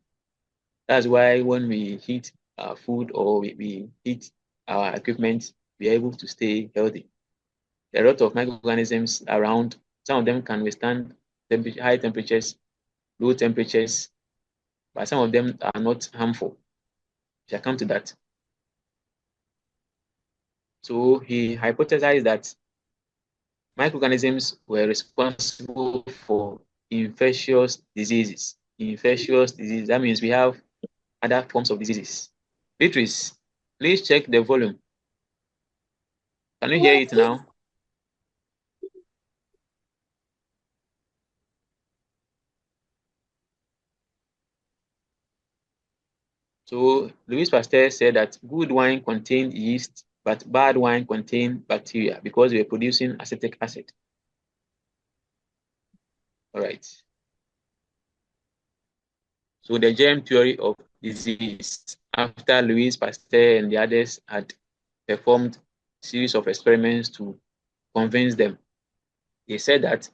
That's why when we heat our food or we heat our equipment, we are able to stay healthy. There are a lot of microorganisms around. Some of them can withstand high temperatures, low temperatures, but some of them are not harmful. We shall come to that. So he hypothesized that microorganisms were responsible for infectious diseases. Infectious disease, that means we have other forms of diseases. Beatrice, please check the volume. Can you hear it now? So Louis Pasteur said that good wine contained yeast, but bad wine contained bacteria because we were producing acetic acid. All right. So the germ theory of disease, after Louis Pasteur and the others had performed a series of experiments to convince them, they said that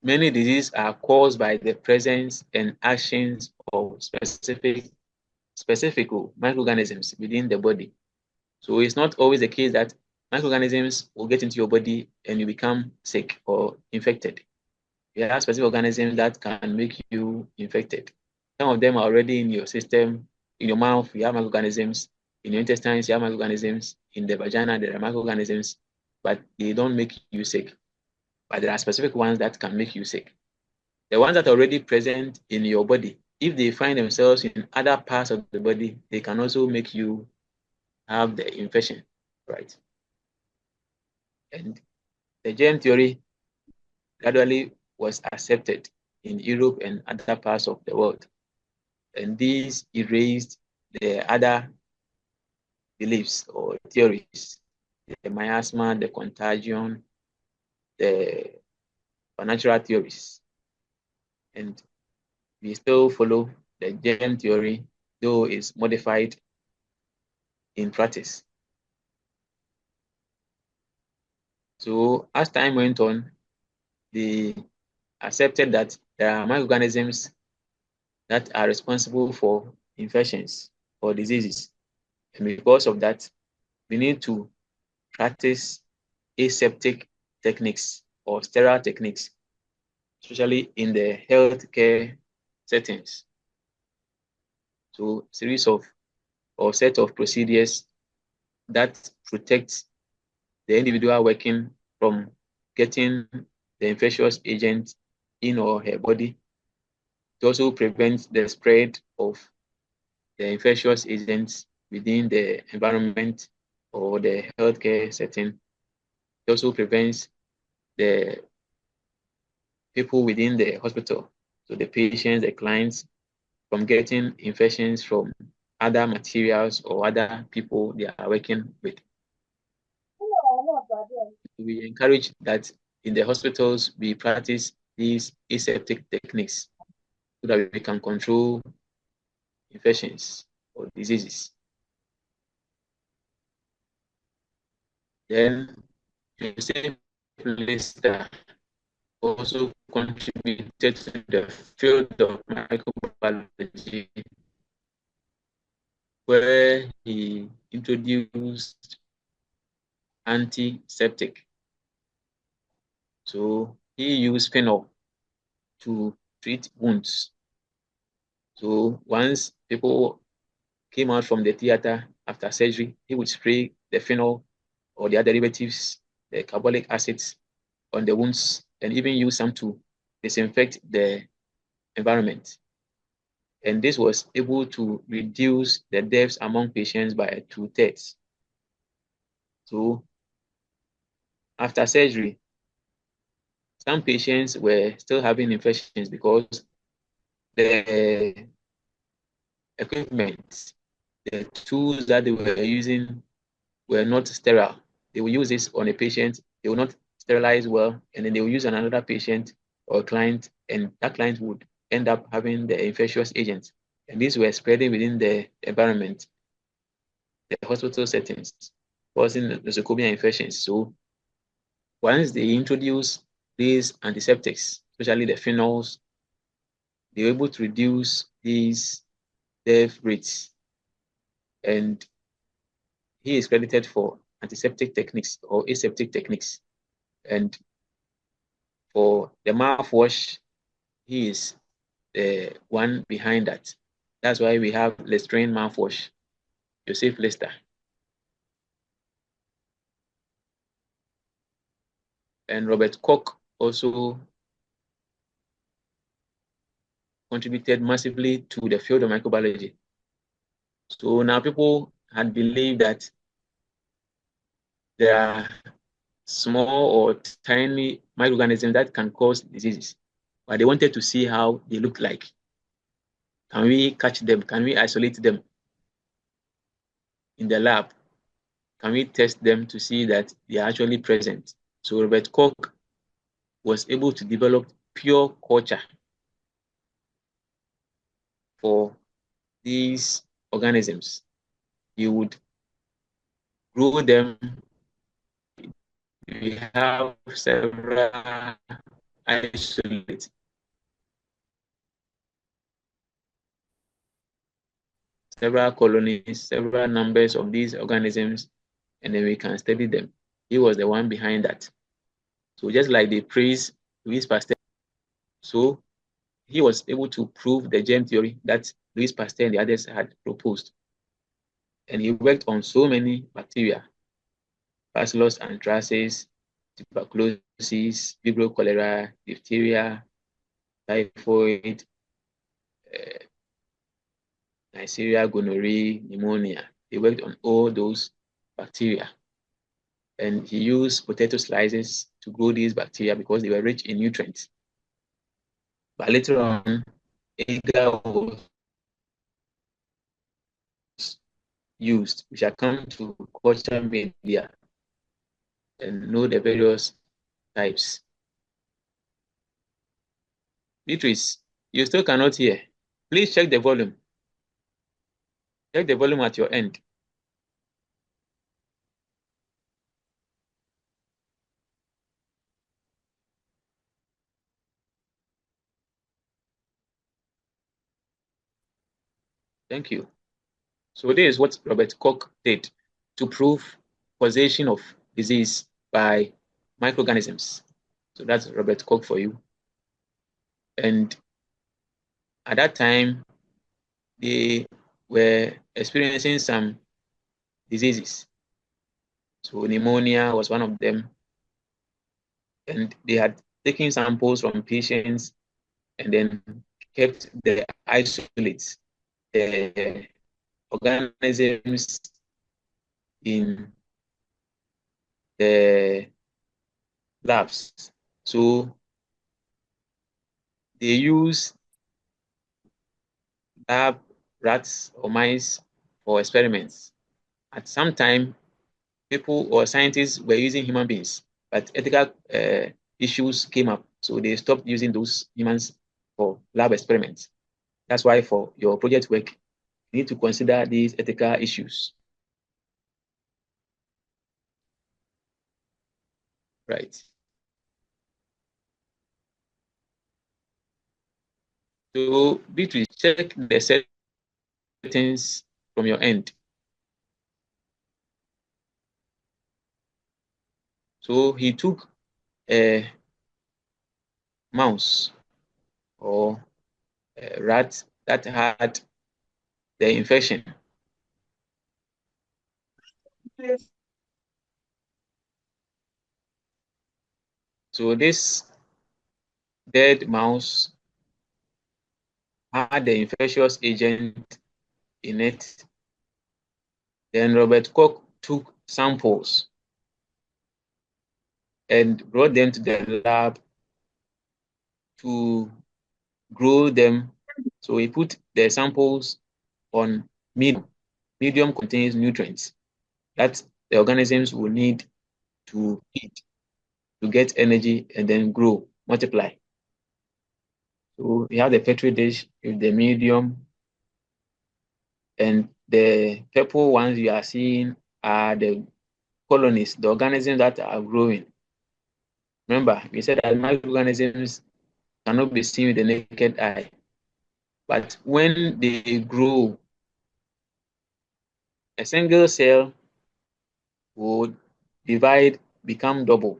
many diseases are caused by the presence and actions of specific microorganisms within the body. So it's not always the case that microorganisms will get into your body and you become sick or infected. You have specific organisms that can make you infected. Some of them are already in your system. In your mouth, you have microorganisms. In your intestines, you have microorganisms. In the vagina, there are microorganisms, but they don't make you sick. But there are specific ones that can make you sick. The ones that are already present in your body, if they find themselves in other parts of the body, they can also make you have the infection, right? And the germ theory gradually was accepted in Europe and other parts of the world. And these erased the other beliefs or theories, the miasma, the contagion, the supernatural theories. And we still follow the germ theory, though it's modified in practice. So as time went on, they accepted that there are microorganisms that are responsible for infections or diseases. And because of that, we need to practice aseptic techniques or sterile techniques, especially in the healthcare settings. So series of or set of procedures that protect the individual working from getting the infectious agent in or her body. It also prevents the spread of the infectious agents within the environment or the healthcare setting. It also prevents the people within the hospital, so the patients, the clients, from getting infections from other materials or other people they are working with. We encourage that in the hospitals, we practice these aseptic techniques so that we can control infections or diseases. Then, Joseph Lister also contributed to the field of microbiology, where he introduced antiseptic. So he used phenol to treat wounds. So once people came out from the theater after surgery, he would spray the phenol or their derivatives, the carbolic acids, on the wounds, and even use some to disinfect the environment. And this was able to reduce the deaths among patients by 2/3. So after surgery, some patients were still having infections because the equipment, the tools that they were using were not sterile. They will use this on a patient, they will not sterilize well, and then they will use on another patient or client, and that client would end up having the infectious agent. And these were spreading within the environment, the hospital settings, causing nosocomial infections. So once they introduce these antiseptics, especially the phenols, they were able to reduce these death rates. And he is credited for antiseptic techniques or aseptic techniques. And for the mouthwash, he is the one behind that That's why we have Lestrain mouthwash, Joseph Lester. And Robert Koch also contributed massively to the field of microbiology. So now people had believed that there are small or tiny microorganisms that can cause diseases, but they wanted to see how they look like. Can we catch them? Can we isolate them in the lab? Can we test them to see that they are actually present? So Robert Koch was able to develop pure culture for these organisms. You would grow them. We have several isolates, several colonies, several numbers of these organisms, and then we can study them. He was the one behind that. So just like they praise Louis Pasteur, so he was able to prove the germ theory that Louis Pasteur and the others had proposed. And he worked on so many bacteria, Bacillus anthracis, tuberculosis, Vibrio cholera, diphtheria, typhoid, Neisseria gonorrhoeae, pneumonia. He worked on all those bacteria. And he used potato slices to grow these bacteria because they were rich in nutrients. But later on, agar was used. We shall come to culture media and know the various types. Beatrice, you still cannot hear. Please check the volume. Check the volume at your end. Thank you. So this is what Robert Koch did to prove causation of disease by microorganisms. So that's Robert Koch for you. And at that time, they were experiencing some diseases. So pneumonia was one of them. And they had taken samples from patients and then kept the isolates, the organisms in the labs. So they use lab rats or mice for experiments. At some time, people or scientists were using human beings, but ethical issues came up. So they stopped using those humans for lab experiments. That's why for your project work, you need to consider these ethical issues. Right. So Beatrice, check the settings from your end. So he took a mouse or a rat that had the infection. So this dead mouse had the infectious agent in it. Then Robert Koch took samples and brought them to the lab to grow them. So he put the samples on medium. Medium contains nutrients that the organisms will need to eat to get energy and then grow, multiply. So we have the petri dish with the medium, and the purple ones you are seeing are the colonies, the organisms that are growing. Remember, we said that microorganisms cannot be seen with the naked eye. But when they grow, a single cell would divide, become double.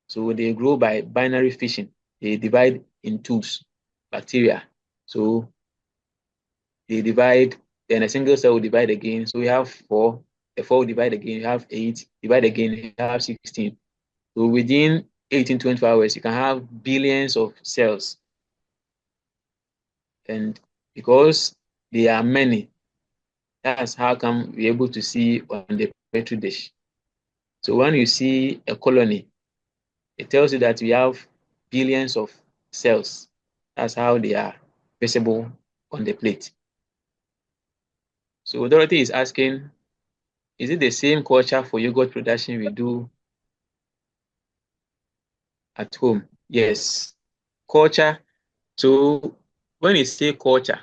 So they grow by binary fission. They divide in twos, bacteria. So they divide, then a single cell will divide again. So we have 4, the 4 will divide again, you have 8, divide again, you have 16. So within 18 to 24 hours, you can have billions of cells. And because there are many, that's how come we're able to see on the petri dish. So when you see a colony, it tells you that we have billions of cells. That's how they are visible on the plate. So Dorothy is asking, is it the same culture for yogurt production we do at home? Yes. Culture. So when you say culture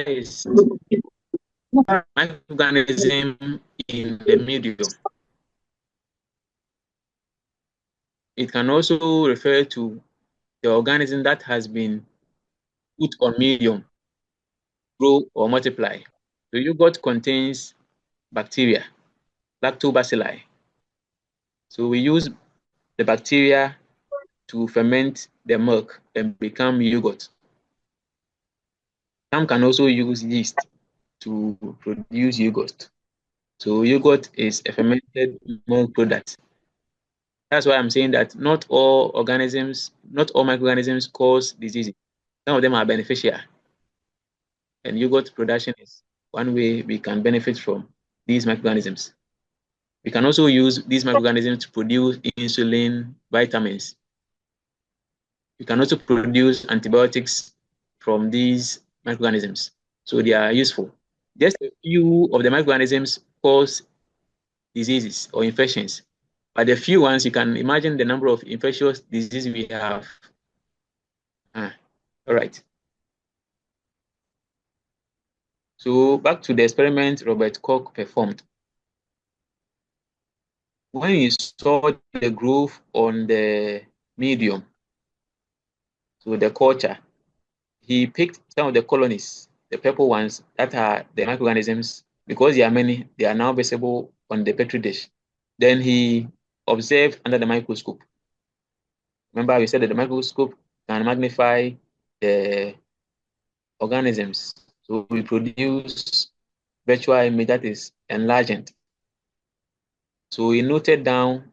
is microorganism in the medium. It can also refer to the organism that has been put on medium, grow or multiply. The yogurt contains bacteria, lactobacilli. So we use the bacteria to ferment the milk and become yogurt. Some can also use yeast to produce yogurt. So yogurt is a fermented milk product. That's why I'm saying that not all microorganisms cause diseases. Some of them are beneficial. And yogurt production is one way we can benefit from these microorganisms. We can also use these microorganisms to produce insulin, vitamins. We can also produce antibiotics from these microorganisms. So they are useful. Just a few of the microorganisms cause diseases or infections. But the few ones, you can imagine the number of infectious diseases we have. All right. So back to the experiment Robert Koch performed. When he saw the growth on the medium, so the culture, he picked some of the colonies, the purple ones that are the microorganisms, because there are many, they are now visible on the petri dish. Then he observed under the microscope. Remember, we said that the microscope can magnify the organisms. So we produce virtual image that is enlarged. So he noted down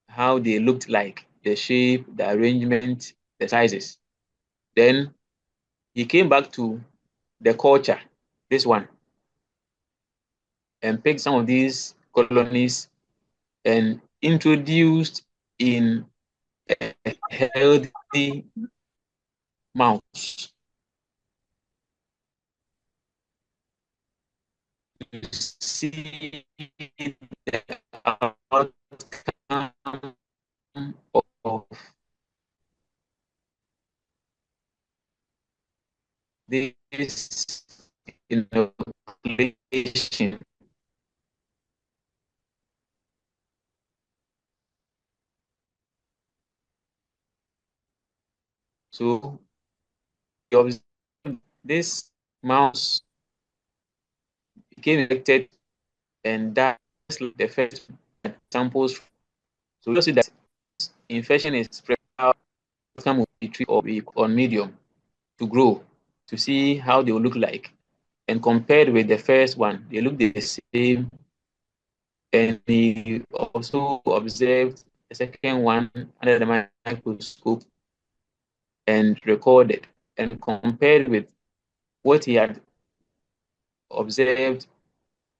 how they looked like, the shape, the arrangement, the sizes. Then he came back to the culture, this one, and picked some of these colonies and introduced in a healthy mouse. You see the outcome of this inoculation. So you observe this mouse became infected and died the first samples. So you see that infection is spread out, outcome will be treated or be on medium to grow, to see how they will look like. And compared with the first one, they look the same. And he also observed the second one under the microscope and recorded and compared with what he had observed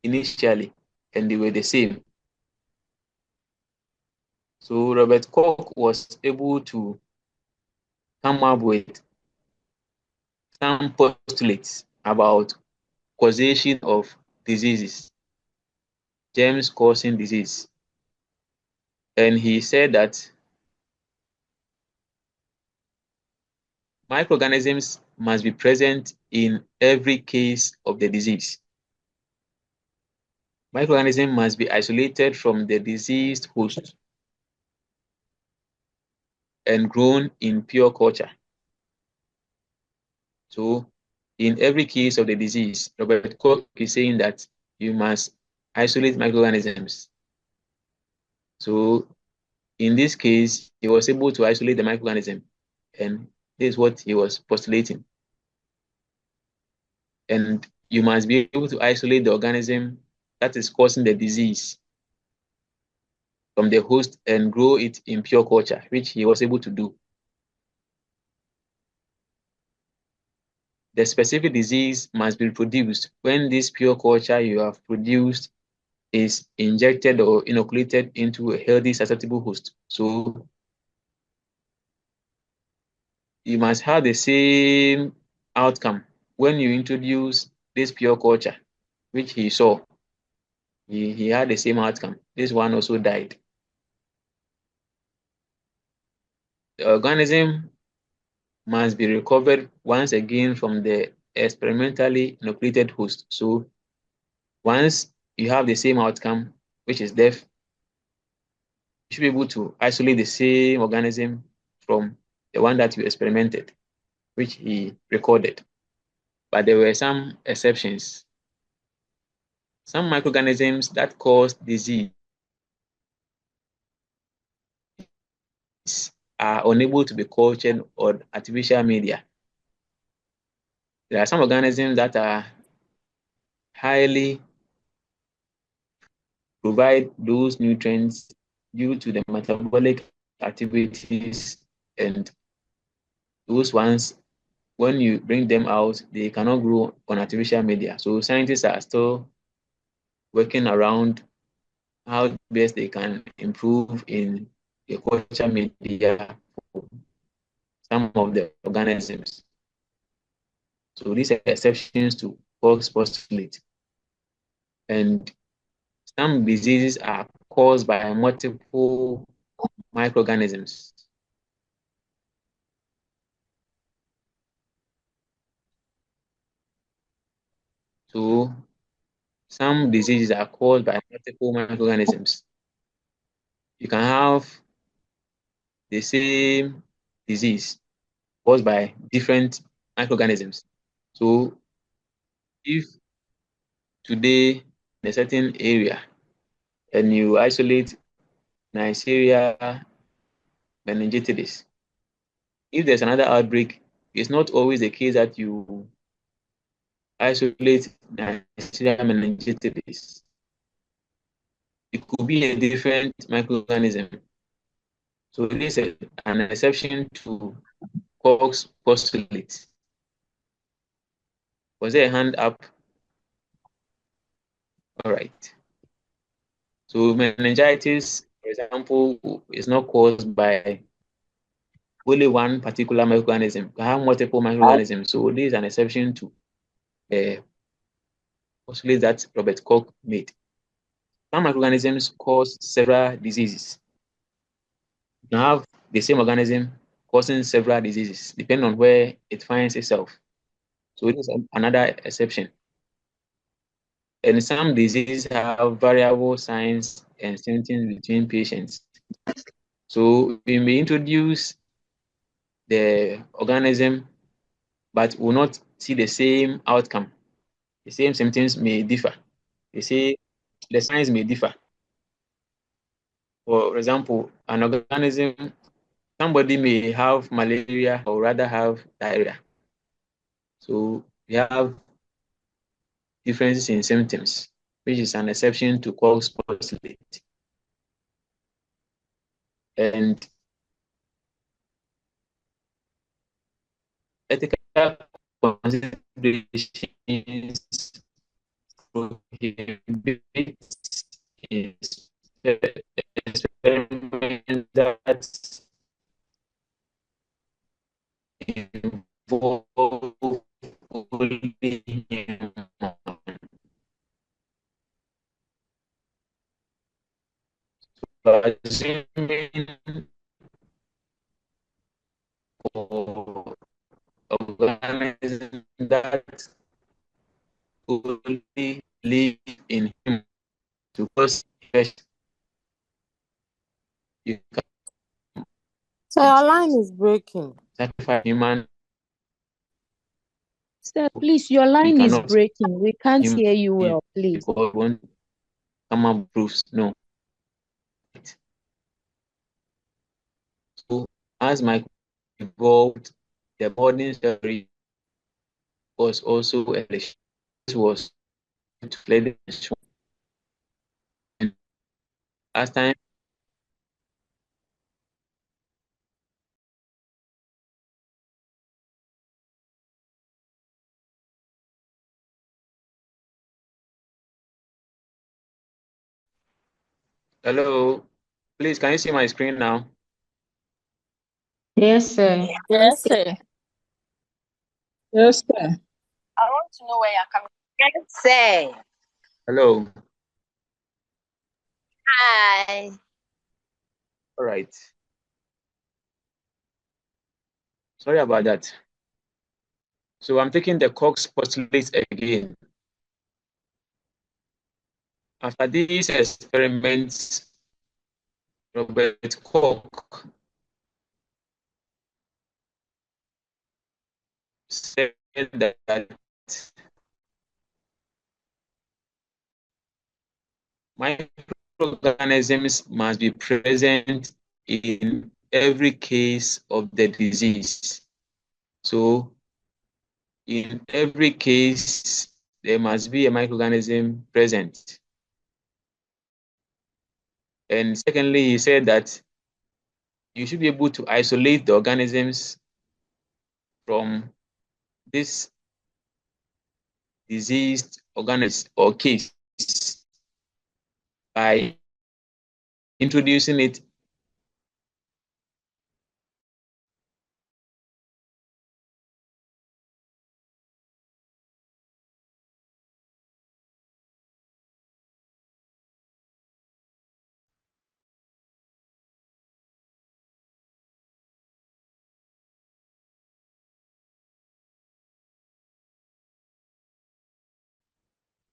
initially, and they were the same. So Robert Koch was able to come up with some postulates about causation of diseases, germs causing disease. And he said that microorganisms must be present in every case of the disease. Microorganisms must be isolated from the diseased host and grown in pure culture. So in every case of the disease, Robert Koch is saying that you must isolate microorganisms. So in this case, he was able to isolate the microorganism, and this is what he was postulating. and you must be able to isolate the organism that is causing the disease from the host and grow it in pure culture, which he was able to do. The specific disease must be produced when this pure culture you have produced is injected or inoculated into a healthy, susceptible host. So you must have the same outcome when you introduce this pure culture, which he saw. He had the same outcome. This one also died. The organism must be recovered once again from the experimentally inoculated host. So once you have the same outcome, which is death, you should be able to isolate the same organism from the one that you experimented, which he recorded. But there were some exceptions. Some microorganisms that cause disease are unable to be cultured on artificial media. There are some organisms that are highly provide those nutrients due to the metabolic activities, and those ones, when you bring them out, they cannot grow on artificial media. So scientists are still working around how best they can improve in the culture media for some of the organisms. So these are exceptions to Koch's postulate. And some diseases are caused by multiple microorganisms. So some diseases are caused by multiple microorganisms. You can have the same disease caused by different microorganisms. So if today in a certain area and you isolate Neisseria meningitidis, if there's another outbreak, it's not always the case that you isolate Neisseria meningitidis. It could be a different microorganism. So this is an exception to Koch's postulate. Was there a hand up? All right. So meningitis, for example, is not caused by only one particular microorganism. We have multiple microorganisms. So this is an exception to the postulate that Robert Koch made. Some microorganisms cause several diseases. You have the same organism causing several diseases, depending on where it finds itself. So this is another exception. And some diseases have variable signs and symptoms between patients. So we may introduce the organism, but will not see the same outcome. The same symptoms may differ. They say the signs may differ. For example, an organism, somebody may have malaria or rather have diarrhea. So we have differences in symptoms, which is an exception to Koch's postulate. And ethical considerations prohibit experiments that involve only human. Assuming for organisms that only live in humans to cause infection, you So our line is breaking. sacrifice human. Sir, please, your You line is cannot breaking. We can't human hear you well, please. because won't come up proofs. No. So as my evolved, the body story was also elected. Was to play the last time. Hello, please, can you see my screen now? Yes, sir. Yes, sir. Yes, sir. I want to know where you're coming from. Yes, sir. Hello. Hi. All right. Sorry about that. So I'm taking the Cox postulates again. After these experiments, Robert Koch said that microorganisms must be present in every case of the disease. So in every case, there must be a microorganism present. And secondly, he said that you should be able to isolate the organisms from this diseased organism or case by introducing it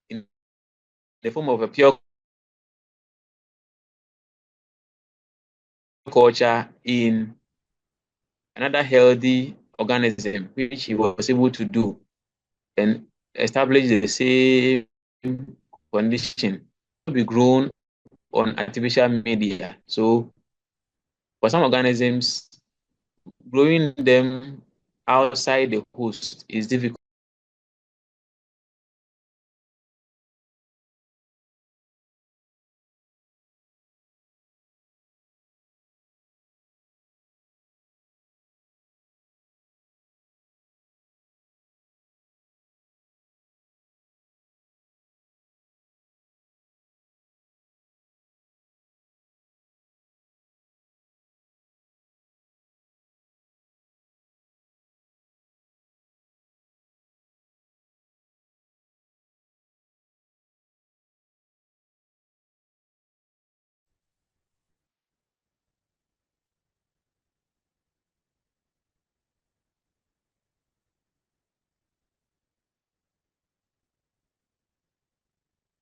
in the form of a pure culture in another healthy organism, which he was able to do and establish the same condition to be grown on artificial media. So for some organisms, growing them outside the host is difficult.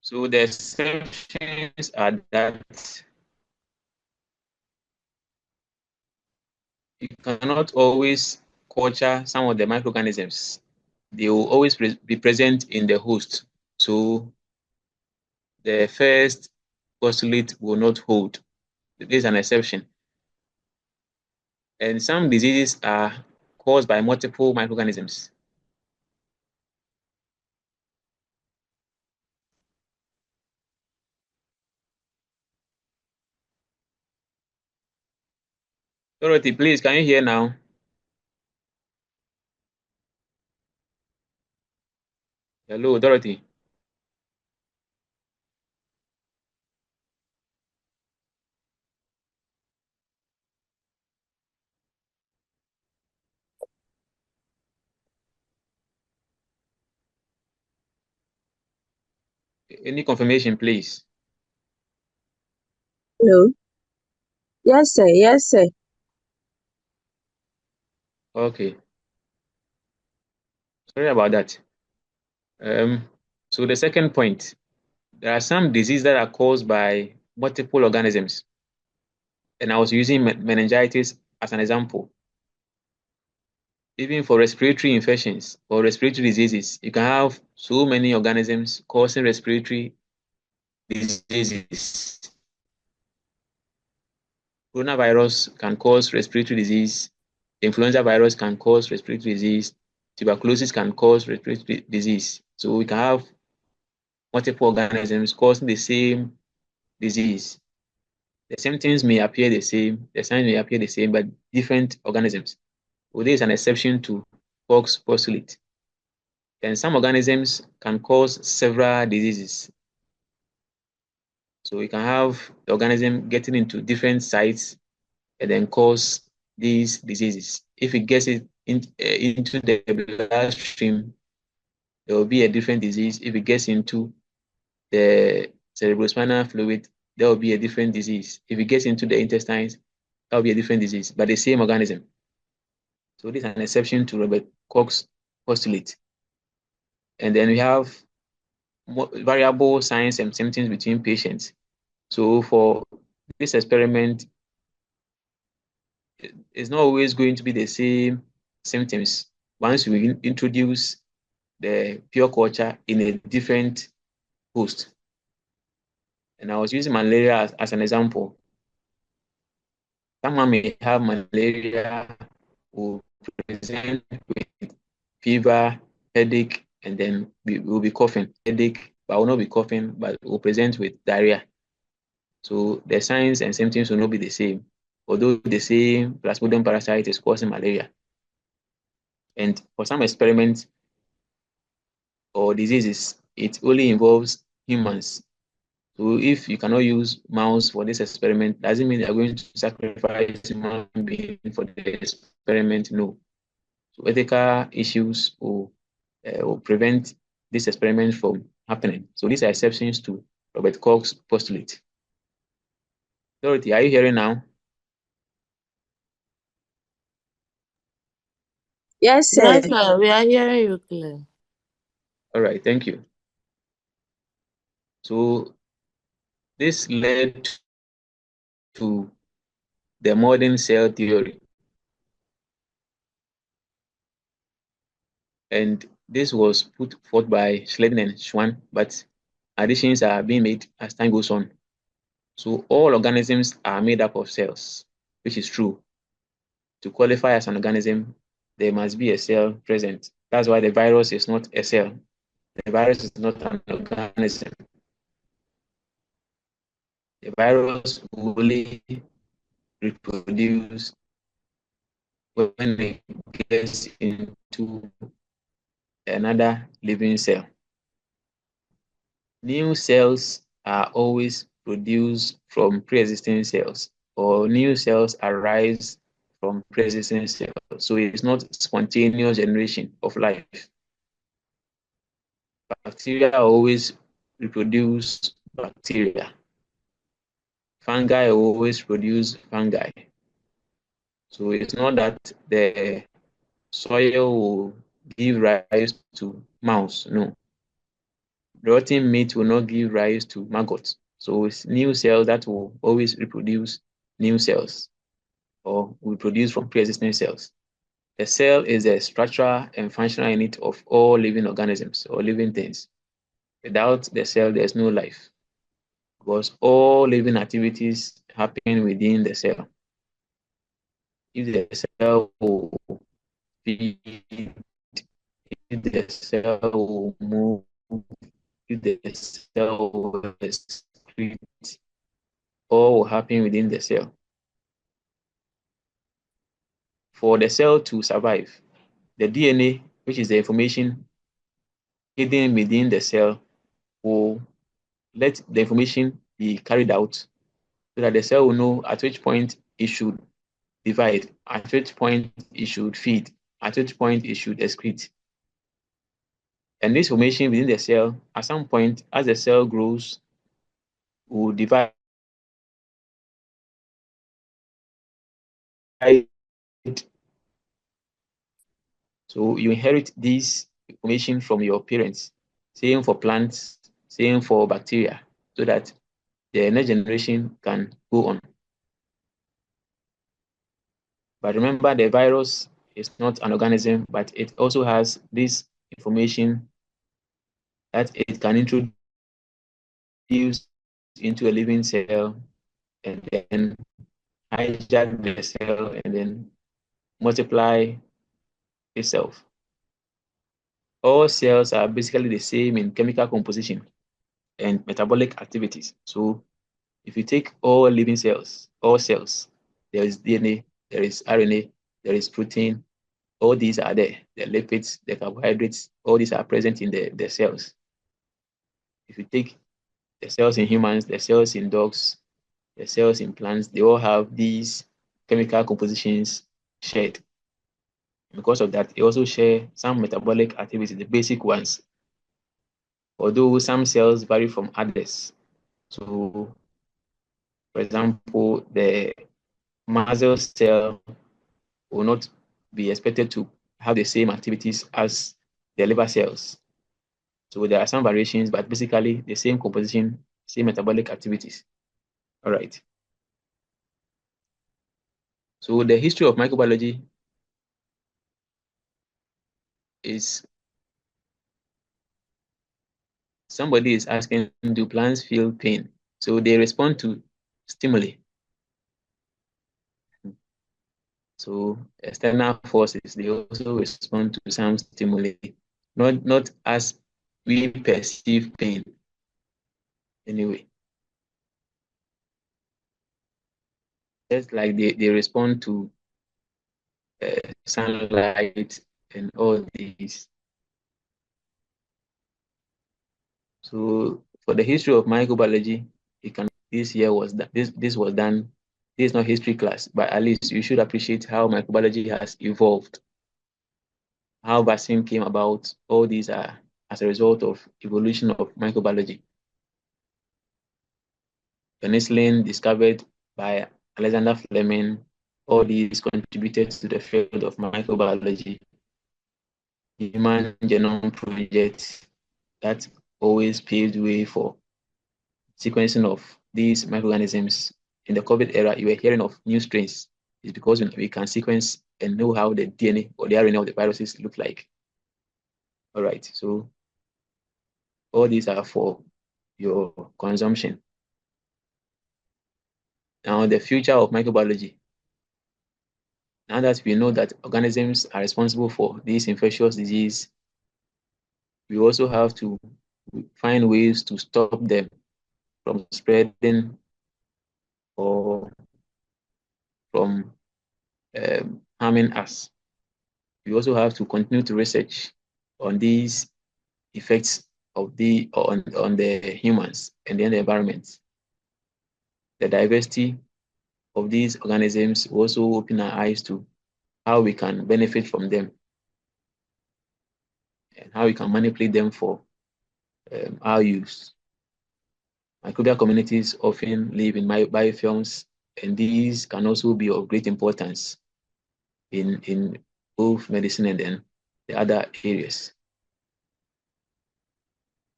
So the exceptions are that you cannot always culture some of the microorganisms. They will always be present in the host. So the first postulate will not hold. There is an exception. And some diseases are caused by multiple microorganisms. Dorothy, please, can you hear now? Hello, Dorothy. Any confirmation, please? Hello. Yes, sir. Yes, sir. Okay. Sorry about that. So the second point, there are some diseases that are caused by multiple organisms. And I was using meningitis as an example. Even for respiratory infections or respiratory diseases, you can have so many organisms causing respiratory diseases. Coronavirus can cause respiratory disease. Influenza virus can cause respiratory disease. tuberculosis can cause respiratory disease. So we can have multiple organisms causing the same disease. The symptoms may appear the same, the signs may appear the same, but different organisms. So there is an exception to Koch's postulate. And some organisms can cause several diseases. So we can have the organism getting into different sites and then cause these diseases. If it gets it into the bloodstream, there will be a different disease. If it gets into the cerebrospinal fluid, there will be a different disease. If it gets into the intestines, that will be a different disease, but the same organism. So this is an exception to Robert Koch's postulate. And then we have variable signs and symptoms between patients. So for this experiment, it's not always going to be the same symptoms once we introduce the pure culture in a different host. And I was using malaria as an example. Someone may have malaria, will present with fever, headache, and then will be coughing. Headache, but will not be coughing, but will present with diarrhea. So the signs and symptoms will not be the same, although the same Plasmodium parasite is causing malaria. And for some experiments or diseases, it only involves humans. So if you cannot use mouse for this experiment, doesn't mean you're going to sacrifice human being for the experiment. No. So ethical issues will prevent this experiment from happening. So these are exceptions to Robert Koch's postulate. Dorothy, are you hearing now? Yes, sir. Yes, sir. We are hearing you clear. All right, thank you. So this led to the modern cell theory. And this was put forth by Schleiden and Schwann, but additions are being made as time goes on. So all organisms are made up of cells, which is true. To qualify as an organism, there must be a cell present. That's why the virus is not a cell. The virus is not an organism. The virus will only reproduce when it gets into another living cell. New cells are always produced from pre-existing cells, or new cells arise from pre-existing cells. So it's not spontaneous generation of life. Bacteria always reproduce bacteria. Fungi always produce fungi. So it's not that the soil will give rise to mouse, no. Rotten meat will not give rise to maggots. So it's new cells that will always reproduce new cells or will produce from pre-existing cells. The cell is the structural and functional unit of all living organisms or living things. Without the cell, there's no life, because all living activities happen within the cell. If the cell will feed, if the cell will move, if the cell will excrete, all will happen within the cell. For the cell to survive, the DNA, which is the information hidden within the cell, will let the information be carried out so that the cell will know at which point it should divide, at which point it should feed, at which point it should excrete. And this information within the cell, at some point, as the cell grows, will divide. So you inherit this information from your parents, same for plants, same for bacteria, so that the next generation can go on. But remember, the virus is not an organism, but it also has this information that it can introduce into a living cell and then hijack the cell and then multiply itself. all cells are basically the same in chemical composition and metabolic activities. So if you take all living cells, all cells, there is DNA, there is RNA, there is protein, all these are there. The lipids, the carbohydrates, all these are present in the cells. If you take the cells in humans, the cells in dogs, the cells in plants, they all have these chemical compositions shared. Because of that, they also share some metabolic activities, the basic ones. Although some cells vary from others. So, for example, the muscle cell will not be expected to have the same activities as the liver cells. So there are some variations, but basically the same composition, same metabolic activities. All right. So the history of microbiology is, somebody is asking, do plants feel pain? So they respond to stimuli. So external forces, they also respond to some stimuli, not as we perceive pain anyway. Just like they respond to sunlight and all these. So for the history of microbiology, this year was that this was done. This is not history class, but at least you should appreciate how microbiology has evolved, how vaccine came about. All these are as a result of evolution of microbiology. Penicillin discovered by Alexander Fleming. All these contributed to the field of microbiology. Human Genome Project that always paved way for sequencing of these microorganisms. In the COVID era, you were hearing of new strains. It's because we can sequence and know how the DNA or the RNA of the viruses look like. All right, so all these are for your consumption. Now, the future of microbiology. Now that we know that organisms are responsible for this infectious disease, we also have to find ways to stop them from spreading or from harming us. We also have to continue to research on these effects of on the humans and then the environment. The diversity of these organisms will also open our eyes to how we can benefit from them and how we can manipulate them for our use. Microbial communities often live in biofilms, and these can also be of great importance in both medicine and then the other areas.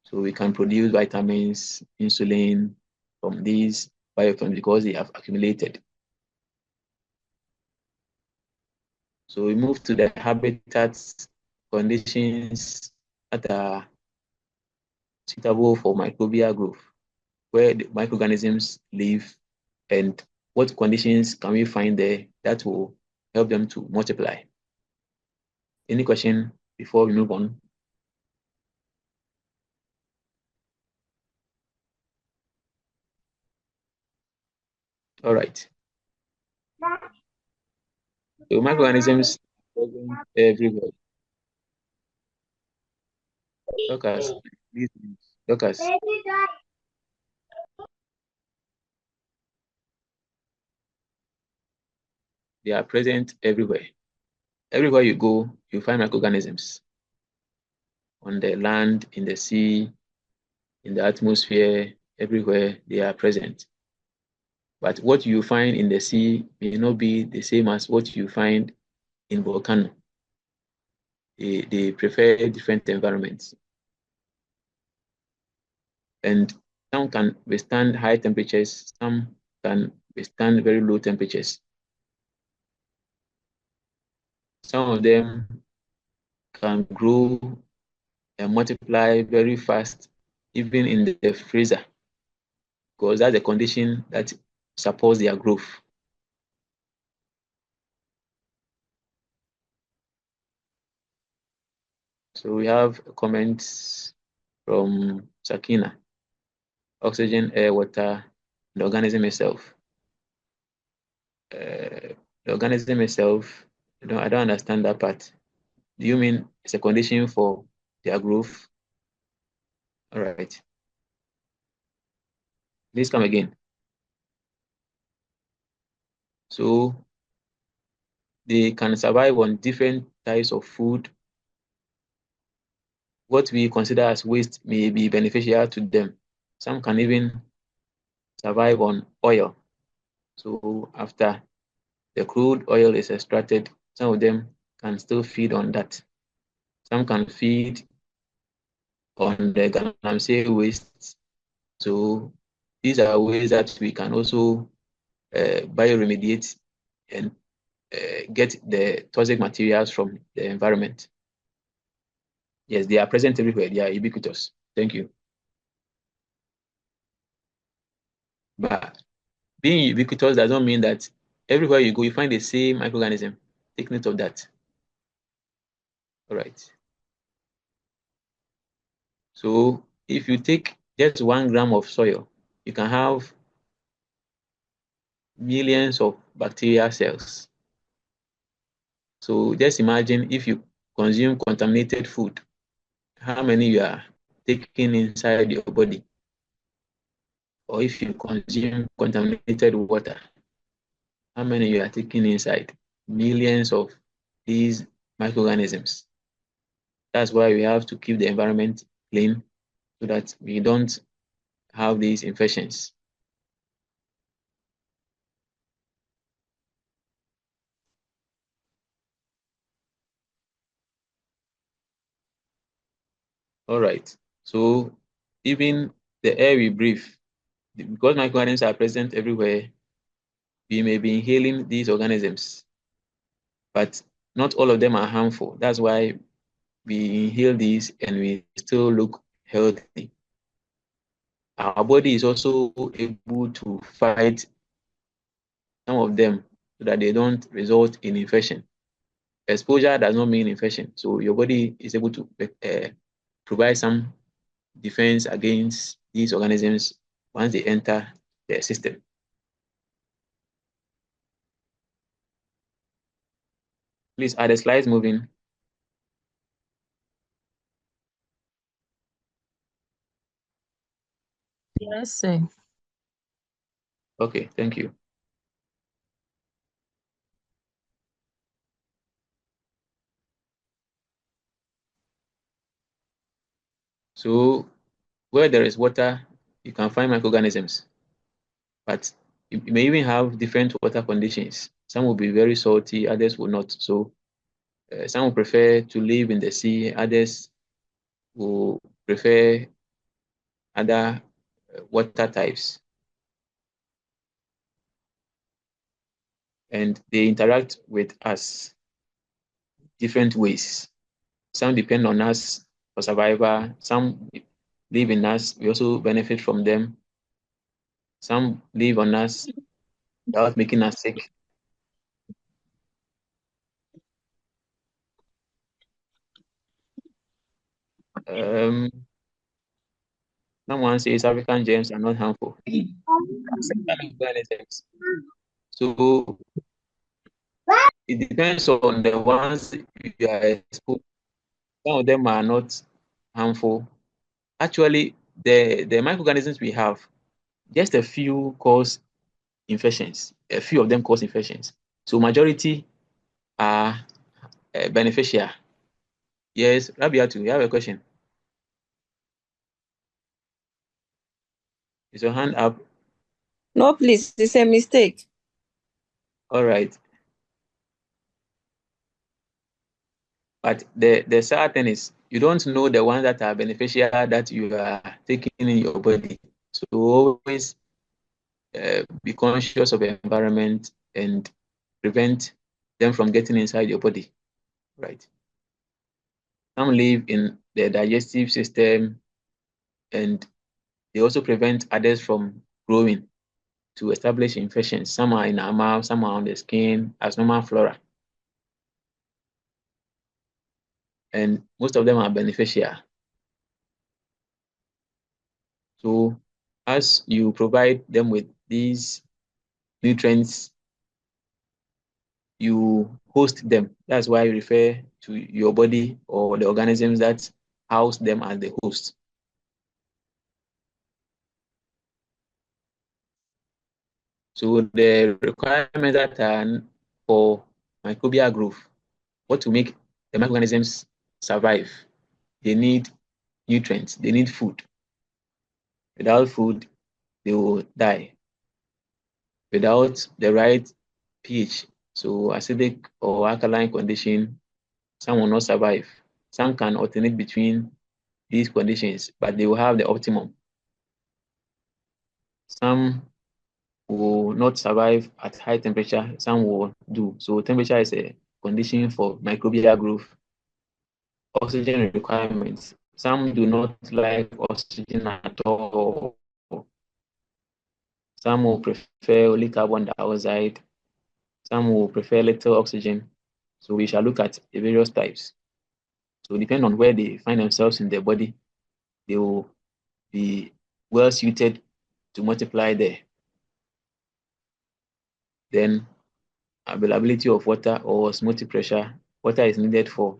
So we can produce vitamins, insulin from these biofilms because they have accumulated. So we move to the habitats conditions that are suitable for microbial growth, where the microorganisms live, and what conditions can we find there that will help them to multiply. Any question before we move on? All right. So microorganisms everywhere. Lucas, please, Lucas. They are present everywhere. Everywhere you go, you find microorganisms. On the land, in the sea, in the atmosphere, everywhere they are present. But what you find in the sea may not be the same as what you find in volcano. They prefer different environments. And some can withstand high temperatures, some can withstand very low temperatures. Some of them can grow and multiply very fast, even in the freezer, because that's the condition that supports their growth. So we have comments from Sakina. Oxygen, air, water, the organism itself. The organism itself, I don't understand that part. Do you mean it's a condition for their growth? All right. Please come again. So they can survive on different types of food. What we consider as waste may be beneficial to them. Some can even survive on oil. So after the crude oil is extracted, some of them can still feed on that. Some can feed on the galamsey waste. So these are ways that we can also bioremediate and get the toxic materials from the environment. Yes, they are present everywhere. They are ubiquitous. Thank you. But being ubiquitous does not mean that everywhere you go, you find the same microorganism. Take note of that. All right. So if you take just 1 gram of soil, you can have millions of bacterial cells. So just imagine if you consume contaminated food, how many you are taking inside your body. Or if you consume contaminated water, how many you are taking inside? Millions of these microorganisms. That's why we have to keep the environment clean so that we don't have these infections. All right. So even the air we breathe, because microorganisms are present everywhere, we may be inhaling these organisms, but not all of them are harmful. That's why we inhale these and we still look healthy. Our body is also able to fight some of them so that they don't result in infection. Exposure does not mean infection. So your body is able to provide some defense against these organisms once they enter the system. Please, are the slides moving? Yes, sir. Okay, thank you. So where there is water, you can find microorganisms, but you may even have different water conditions. Some will be very salty, others will not. So some will prefer to live in the sea, others will prefer other water types. And they interact with us different ways. Some depend on us for survival. Some live in us. We also benefit from them. Some live on us without making us sick. Someone says African germs are not harmful. So it depends on the ones you are exposed. Some of them are not harmful. Actually, the microorganisms we have, just a few cause infections. A few of them cause infections. So majority are beneficial. Yes, Rabiatu, you have a question? Is your hand up? No, please, it's a mistake. All right. But the sad thing is, you don't know the ones that are beneficial that you are taking in your body. So always be conscious of the environment and prevent them from getting inside your body, right? Some live in the digestive system and they also prevent others from growing to establish infections. Some are in our mouth, some are on the skin as normal flora. and most of them are beneficial. So as you provide them with these nutrients, you host them. That's why you refer to your body or the organisms that house them as the host. So the requirements that are for microbial growth, what to make the microorganisms survive, they need nutrients, they need food. Without food, they will die. Without the right pH, so acidic or alkaline condition, some will not survive. Some can alternate between these conditions, but they will have the optimum. Some will not survive at high temperature, some will do. So temperature is a condition for microbial growth. Oxygen requirements. Some do not like oxygen at all. Some will prefer only carbon dioxide. Some will prefer little oxygen. So we shall look at the various types. So depending on where they find themselves in their body, they will be well suited to multiply there. Then availability of water or osmotic pressure, water is needed for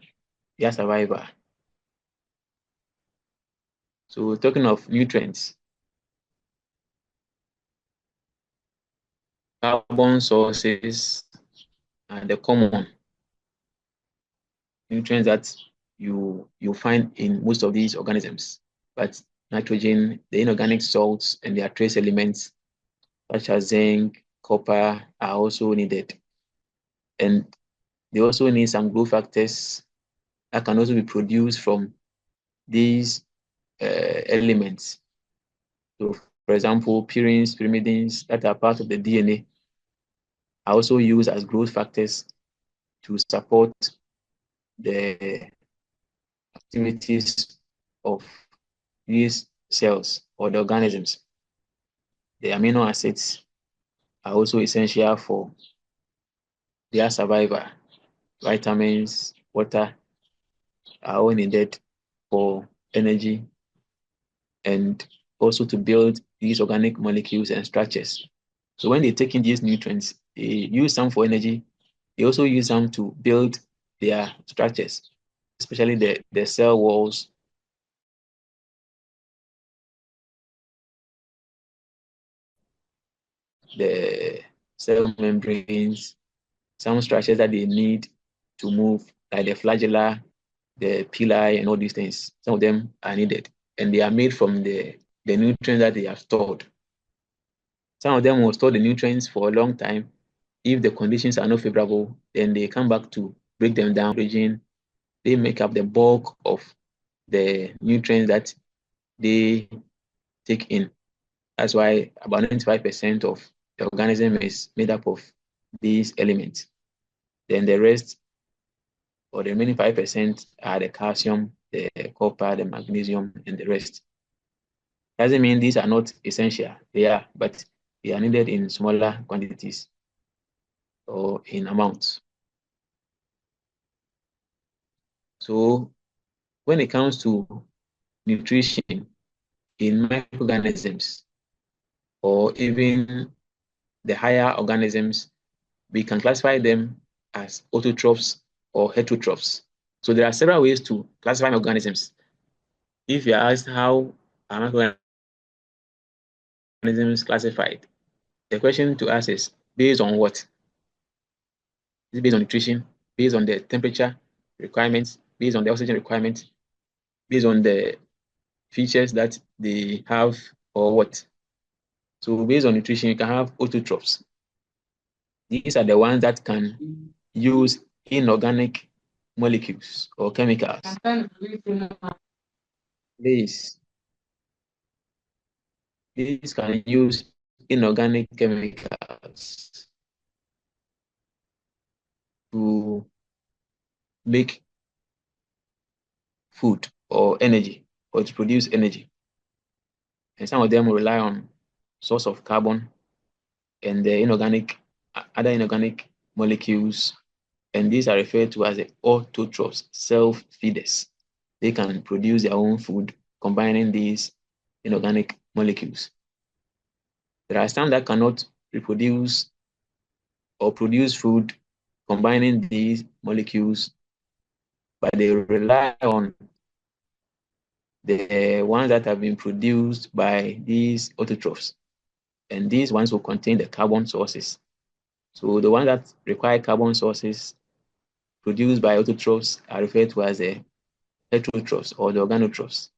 their survival. So talking of nutrients, carbon sources are the common nutrients that you find in most of these organisms. But nitrogen, the inorganic salts, and their trace elements such as zinc, copper are also needed. And they also need some growth factors that can also be produced from these elements. So, for example, purines, pyrimidines that are part of the DNA are also used as growth factors to support the activities of these cells or the organisms. The amino acids are also essential for their survival. Vitamins, water are all needed for energy and also to build these organic molecules and structures. So when they take in these nutrients, they use some for energy. They also use some to build their structures, especially the cell walls. The cell membranes, some structures that they need to move, like the flagella, the pili, and all these things. Some of them are needed, and they are made from the nutrients that they have stored. Some of them will store the nutrients for a long time. If the conditions are not favorable, then they come back to break them down. They make up the bulk of the nutrients that they take in. That's why about 95% of the organism is made up of these elements. Then the rest, or the remaining 5%, are the calcium, the copper, the magnesium, and the rest. Doesn't mean these are not essential. They are, but they are needed in smaller quantities or in amounts. So when it comes to nutrition in microorganisms or even the higher organisms, we can classify them as autotrophs or heterotrophs. So there are several ways to classify organisms. If you are asked how are microorganisms classified, the question to ask is based on what? Is it based on nutrition, based on the temperature requirements, based on the oxygen requirements, based on the features that they have, or what? So based on nutrition, you can have autotrophs. These are the ones that can use inorganic molecules or chemicals. These can use inorganic chemicals to make food or energy, or to produce energy. And some of them will rely on source of carbon and the other inorganic molecules And these are referred to as the autotrophs, self-feeders. They can produce their own food, combining these inorganic molecules. There are some that cannot reproduce or produce food combining these molecules, but they rely on the ones that have been produced by these autotrophs. And these ones will contain the carbon sources. So the ones that require carbon sources produced by autotrophs are referred to as the heterotrophs or the organotrophs.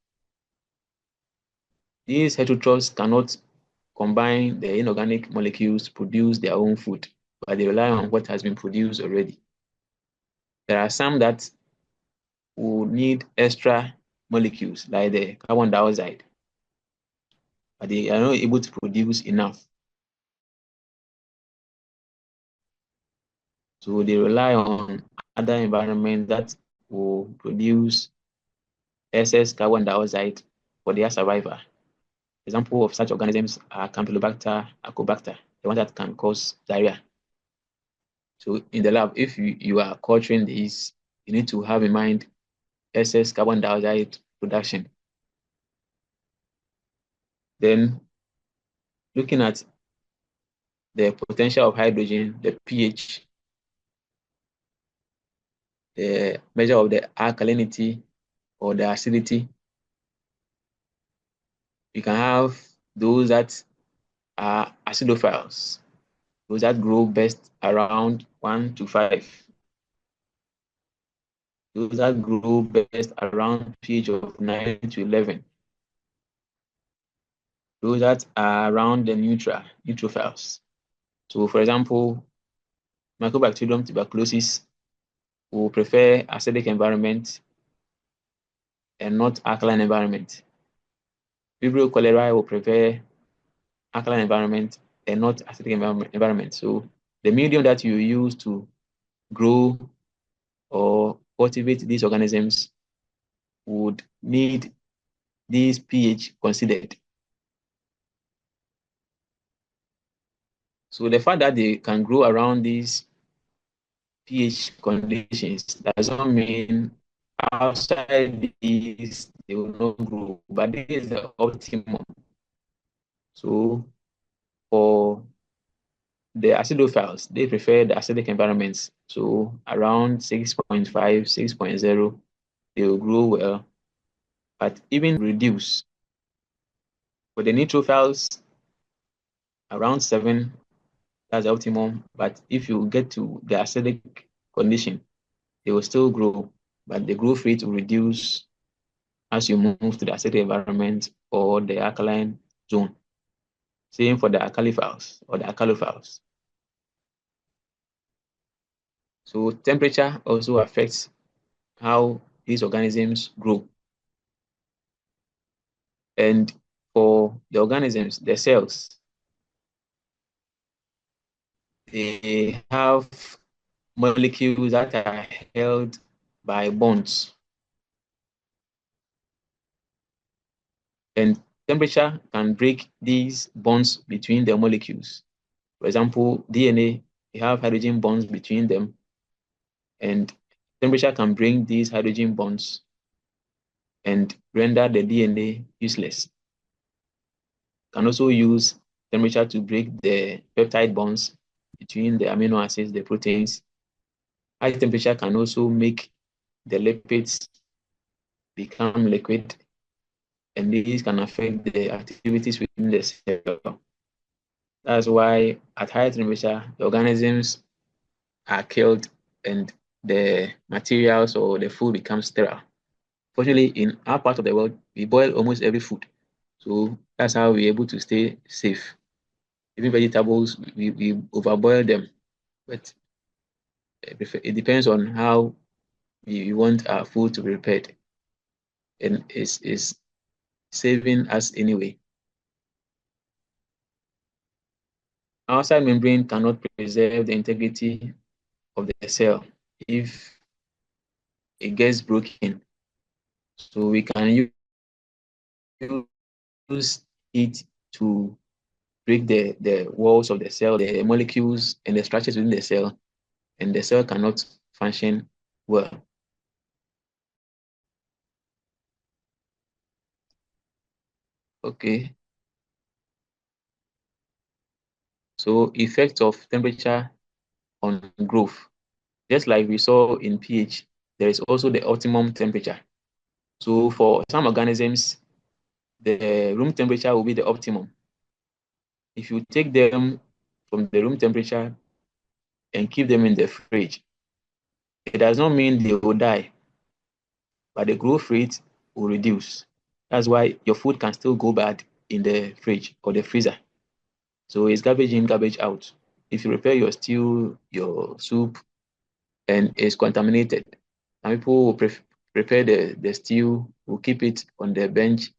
These heterotrophs cannot combine the inorganic molecules to produce their own food, but they rely on what has been produced already. There are some that will need extra molecules, like the carbon dioxide, but they are not able to produce enough. So they rely on other environments that will produce excess carbon dioxide for their survival. Example of such organisms are Campylobacter, Acobacter, the one that can cause diarrhea. So in the lab, if you are culturing these, you need to have in mind excess carbon dioxide production. Then looking at the potential of hydrogen, the pH, the measure of the alkalinity or the acidity. You can have those that are acidophiles, those that grow best around 1 to 5. Those that grow best around pH of 9 to 11. Those that are around the neutrophiles. So for example, Mycobacterium tuberculosis will prefer acidic environment and not alkaline environment. Vibrio cholerae will prefer alkaline environment and not acidic environment. So the medium that you use to grow or cultivate these organisms would need this pH considered. So the fact that they can grow around these pH conditions does not mean outside these they will not grow, but this is the optimum. So for the acidophiles, they prefer the acidic environments. So around 6.5, 6.0, they will grow well, but even reduce. For the neutrophiles, around 7, that's the optimum. But if you get to the acidic condition, they will still grow, but the growth rate will reduce as you move to the acidic environment or the alkaline zone. Same for the alkaliphiles or the alkalophiles. So temperature also affects how these organisms grow. And for the organisms, the cells, they have molecules that are held by bonds. And temperature can break these bonds between the molecules. For example, DNA, you have hydrogen bonds between them, and temperature can bring these hydrogen bonds and render the DNA useless. Can also use temperature to break the peptide bonds between the amino acids, the proteins. High temperature can also make the lipids become liquid, and these can affect the activities within the cell. That's why at high temperature, the organisms are killed and the materials or the food becomes sterile. Fortunately, in our part of the world, we boil almost every food. So that's how we're able to stay safe. Even vegetables, we overboil them. But it depends on how we want our food to be prepared. And it's saving us anyway. Outside membrane cannot preserve the integrity of the cell if it gets broken. So we can use heat to break the walls of the cell, the molecules and the structures within the cell, and the cell cannot function well. Okay. So effect of temperature on growth. Just like we saw in pH, there is also the optimum temperature. So for some organisms, the room temperature will be the optimum. If you take them from the room temperature and keep them in the fridge, it does not mean they will die, but the growth rate will reduce. That's why your food can still go bad in the fridge or the freezer. So it's garbage in, garbage out. If you prepare your stew, your soup, and it's contaminated, some people will prepare the stew, will keep it on the bench,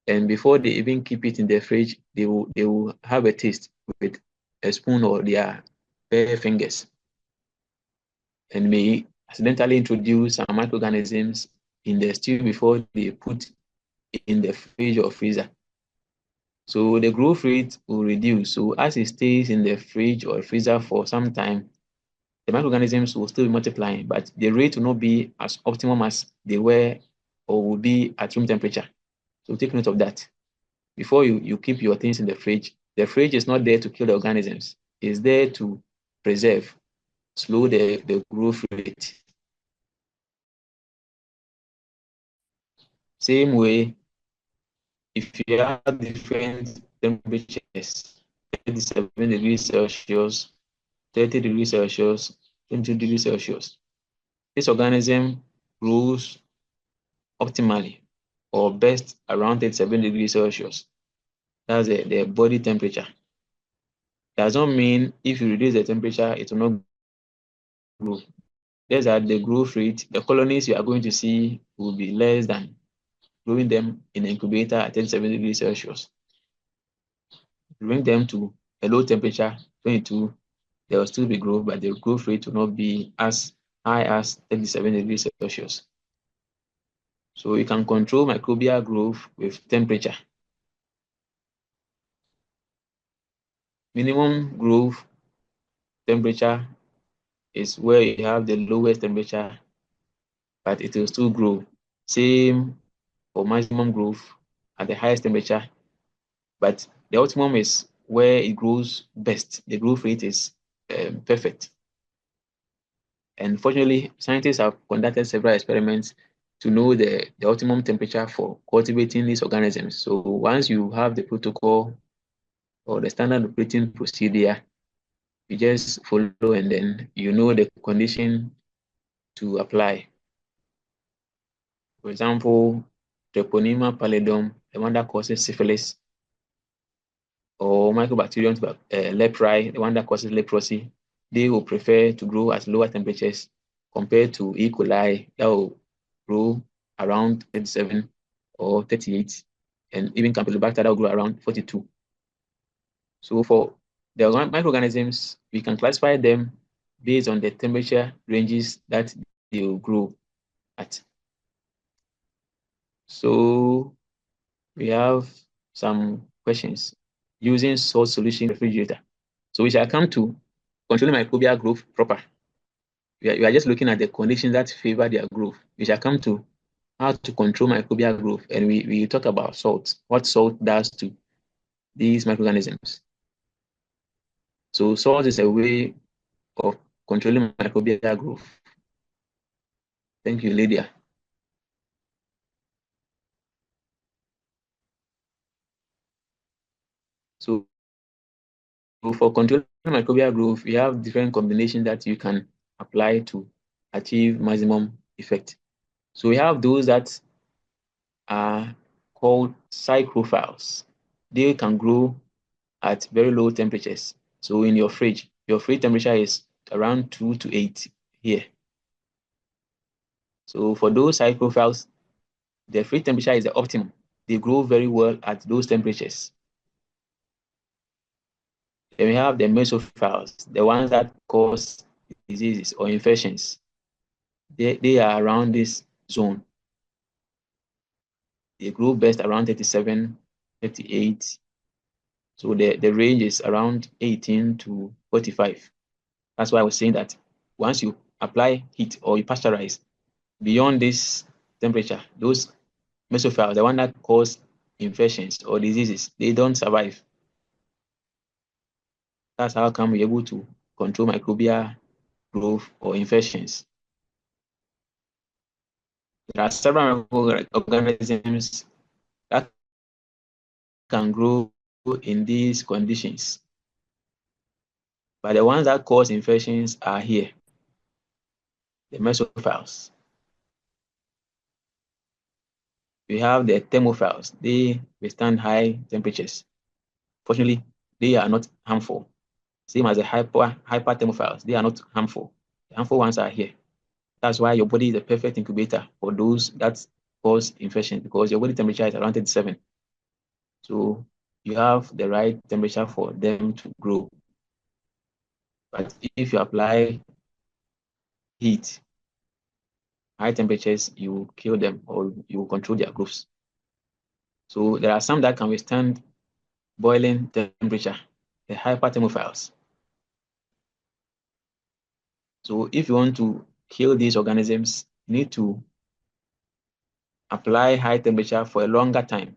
and before they even keep it in the fridge, they will have a taste with a spoon or their bare fingers, and may accidentally introduce some microorganisms in the stew before they put in the fridge or freezer. So the growth rate will reduce. So as it stays in the fridge or freezer for some time, the microorganisms will still be multiplying, but the rate will not be as optimum as they were or will be at room temperature. So take note of that. Before you keep your things in the fridge is not there to kill the organisms. It's there to preserve, slow the growth rate. Same way, if you have different temperatures, 37 degrees Celsius, 30 degrees Celsius, 20 degrees Celsius, this organism grows optimally or best around 37 degrees Celsius. That's the body temperature. Does not mean if you reduce the temperature, it will not grow. Just that the growth rate, the colonies you are going to see will be less than growing them in an incubator at 37 degrees Celsius. Bring them to a low temperature, 22, there will still be growth, but the growth rate will not be as high as 37 degrees Celsius. So you can control microbial growth with temperature. Minimum growth temperature is where you have the lowest temperature, but it will still grow. Same for maximum growth at the highest temperature, but the optimum is where it grows best. The growth rate is perfect. And fortunately, scientists have conducted several experiments to know the optimum temperature for cultivating these organisms. So once you have the protocol or the standard operating procedure, you just follow and then you know the condition to apply. For example, Treponema pallidum, the one that causes syphilis, or Mycobacterium leprae, the one that causes leprosy, they will prefer to grow at lower temperatures compared to E. coli that will grow around 37 or 38, and even Campylobacter that will grow around 42. So for the microorganisms, we can classify them based on the temperature ranges that they will grow at. So we have some questions using salt solution refrigerator. So we shall come to controlling microbial growth proper. We are just looking at the conditions that favor their growth. We shall come to how to control microbial growth, and we talk about salt, what salt does to these microorganisms. So salt is a way of controlling microbial growth. Thank you, Lydia. So for controlling microbial growth, we have different combinations that you can apply to achieve maximum effect. So we have those that are called psychrophiles. They can grow at very low temperatures. So in your fridge temperature is around 2 to 8 here. So for those psychrophiles, the fridge temperature is the optimum. They grow very well at those temperatures. Then we have the mesophiles, the ones that cause diseases or infections. They are around this zone. They grow best around 37, 38. So the range is around 18 to 45. That's why I was saying that once you apply heat or you pasteurize beyond this temperature, those mesophiles, the one that cause infections or diseases, they don't survive. That's how come we're able to control microbial growth or infections. There are several organisms that can grow in these conditions, but the ones that cause infections are here, the mesophiles. We have the thermophiles. They withstand high temperatures. Fortunately, they are not harmful. Same as the hyperthermophiles, they are not harmful. The harmful ones are here. That's why your body is a perfect incubator for those that cause infection, because your body temperature is around 37. So you have the right temperature for them to grow. But if you apply heat, high temperatures, you will kill them or you will control their growths. So there are some that can withstand boiling temperature, the hyperthermophiles. So if you want to kill these organisms, you need to apply high temperature for a longer time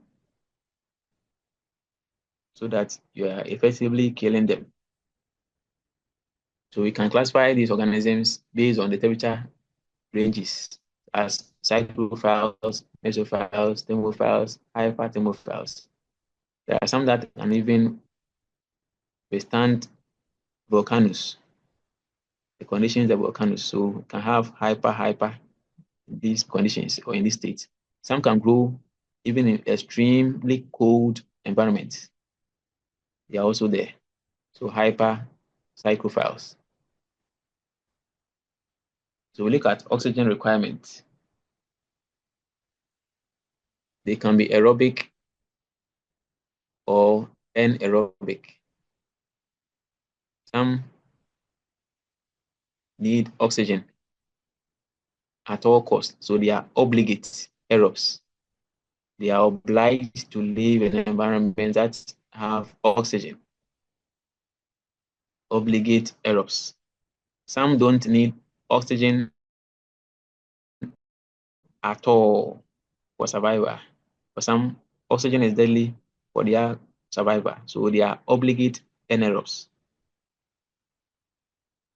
so that you are effectively killing them. So we can classify these organisms based on the temperature ranges as cyclophiles, mesophiles, thermophiles, hyperthermophiles. There are some that can even withstand volcanoes, the conditions of volcanoes. So can have hyper these conditions or in this state. Some can grow even in extremely cold environments. They are also there. So hyper cyclophiles. So we look at oxygen requirements. They can be aerobic or anaerobic. Some need oxygen at all costs. So they are obligate aerobes. They are obliged to live in environments that have oxygen. Obligate aerobes. Some don't need oxygen at all for survival. For some, oxygen is deadly for their survival. So they are obligate anaerobes.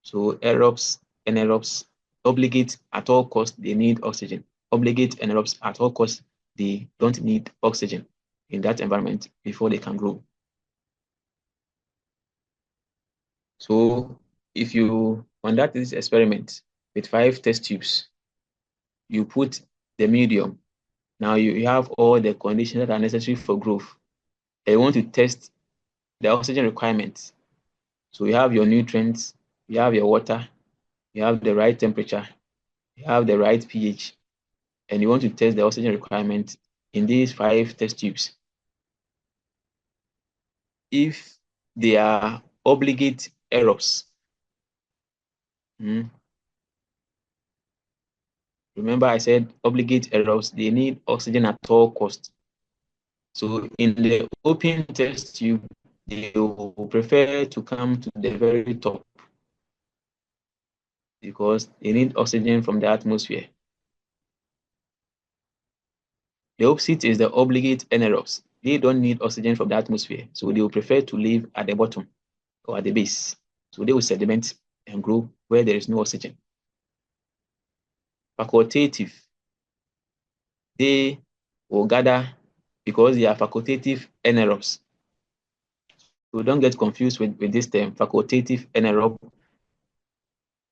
So aerobes, anaerobes, obligate at all costs, they need oxygen. Obligate anaerobes at all costs, they don't need oxygen in that environment before they can grow. So if you conduct this experiment with 5 test tubes, you put the medium. Now you have all the conditions that are necessary for growth. And you want to test the oxygen requirements. So you have your nutrients, you have your water, you have the right temperature, you have the right pH, and you want to test the oxygen requirement in these 5 test tubes. If they are obligate aerobes, remember I said obligate aerobes, they need oxygen at all costs. So in the open test tube, they will prefer to come to the very top because they need oxygen from the atmosphere. The opposite is the obligate anaerobes. They don't need oxygen from the atmosphere, so they will prefer to live at the bottom or at the base. So they will sediment and grow where there is no oxygen. Facultative, they will gather because they are facultative anaerobes. So don't get confused with this term, facultative anaerobe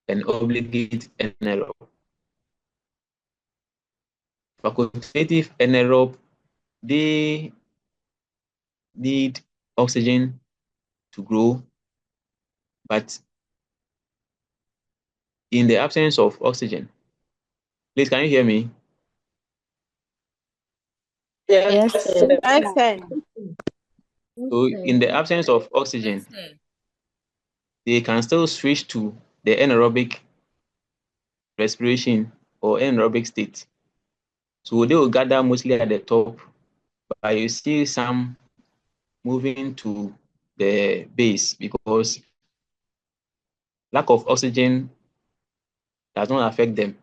and obligate anaerobe. Facultative anaerobe, they need oxygen to grow, but in the absence of oxygen, please, can you hear me? Yes, sir. Yes, sir. So in the absence of oxygen, they can still switch to the anaerobic respiration or anaerobic state. So they will gather mostly at the top, but you see some moving to the base because lack of oxygen does not affect them.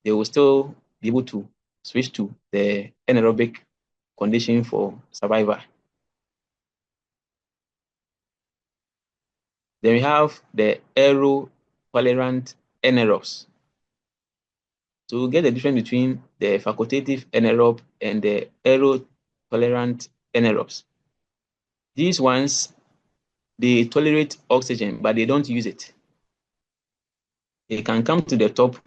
They will still be able to switch to the anaerobic condition for survival. Then we have the aero-tolerant anaerobes. So we'll get the difference between the facultative anaerobe and the aero-tolerant anaerobes. These ones, they tolerate oxygen, but they don't use it. They can come to the top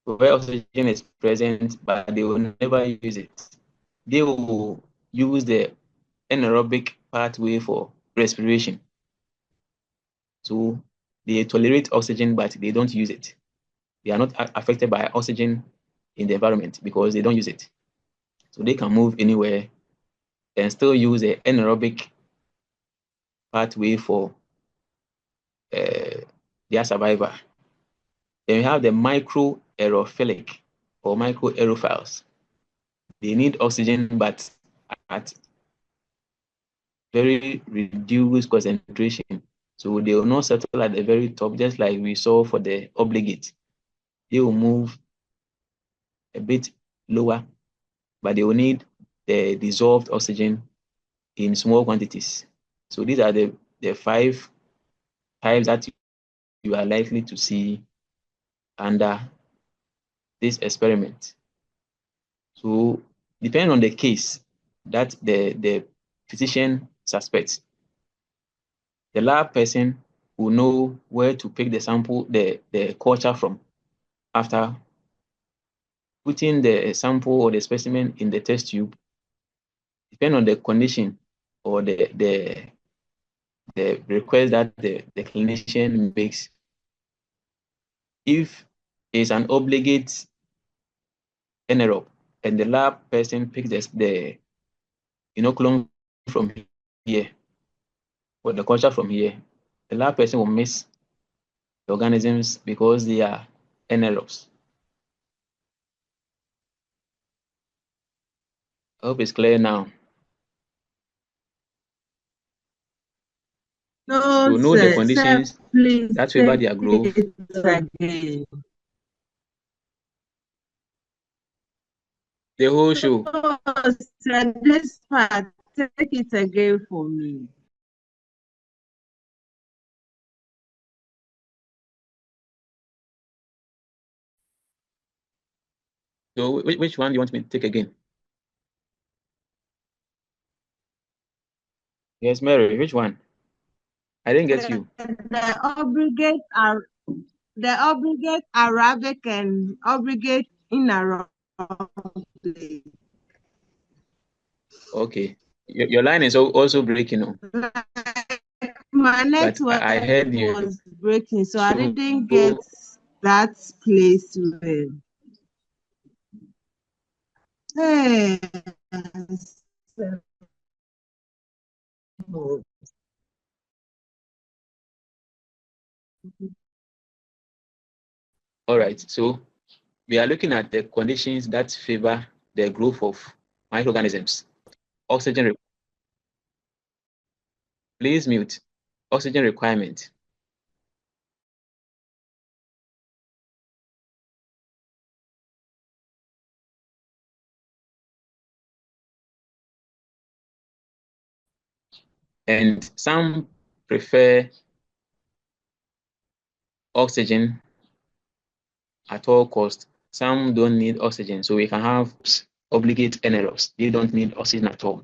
where oxygen is present, but they will never use it. They will use the anaerobic pathway for respiration. So they tolerate oxygen, but they don't use it. They are not affected by oxygen in the environment because they don't use it. So they can move anywhere and still use the anaerobic pathway for their survival. Then we have the microaerophilic or microaerophiles. They need oxygen, but at very reduced concentration. So they will not settle at the very top, just like we saw for the obligate. They will move a bit lower, but they will need the dissolved oxygen in small quantities. So these are the 5 types that you are likely to see under this experiment. So depending on the case that the physician suspects, the lab person will know where to pick the sample, the culture from after putting the sample or the specimen in the test tube. Depending on the condition or the request that the clinician makes. If it's an obligate anaerobe and the lab person picks the inoculum from here or the culture from here, the lab person will miss the organisms because they are anaerobes. I hope it's clear now. No, So know sir, the conditions sir, please that favor their take growth. it again. The whole show. No, sir, this part, take it again for me. So which one do you want me to take again? Yes, Mary, which one? I didn't get you. The obligate Arabic and obligate inaerobic. Okay. Your line is also breaking on. My But network I heard you. was breaking, so I didn't get that place well. Hey. All right. So we are looking at the conditions that favor the growth of microorganisms. Oxygen. Please mute. Oxygen requirement. And some prefer oxygen at all cost. Some don't need oxygen. So we can have obligate anaerobes. They don't need oxygen at all.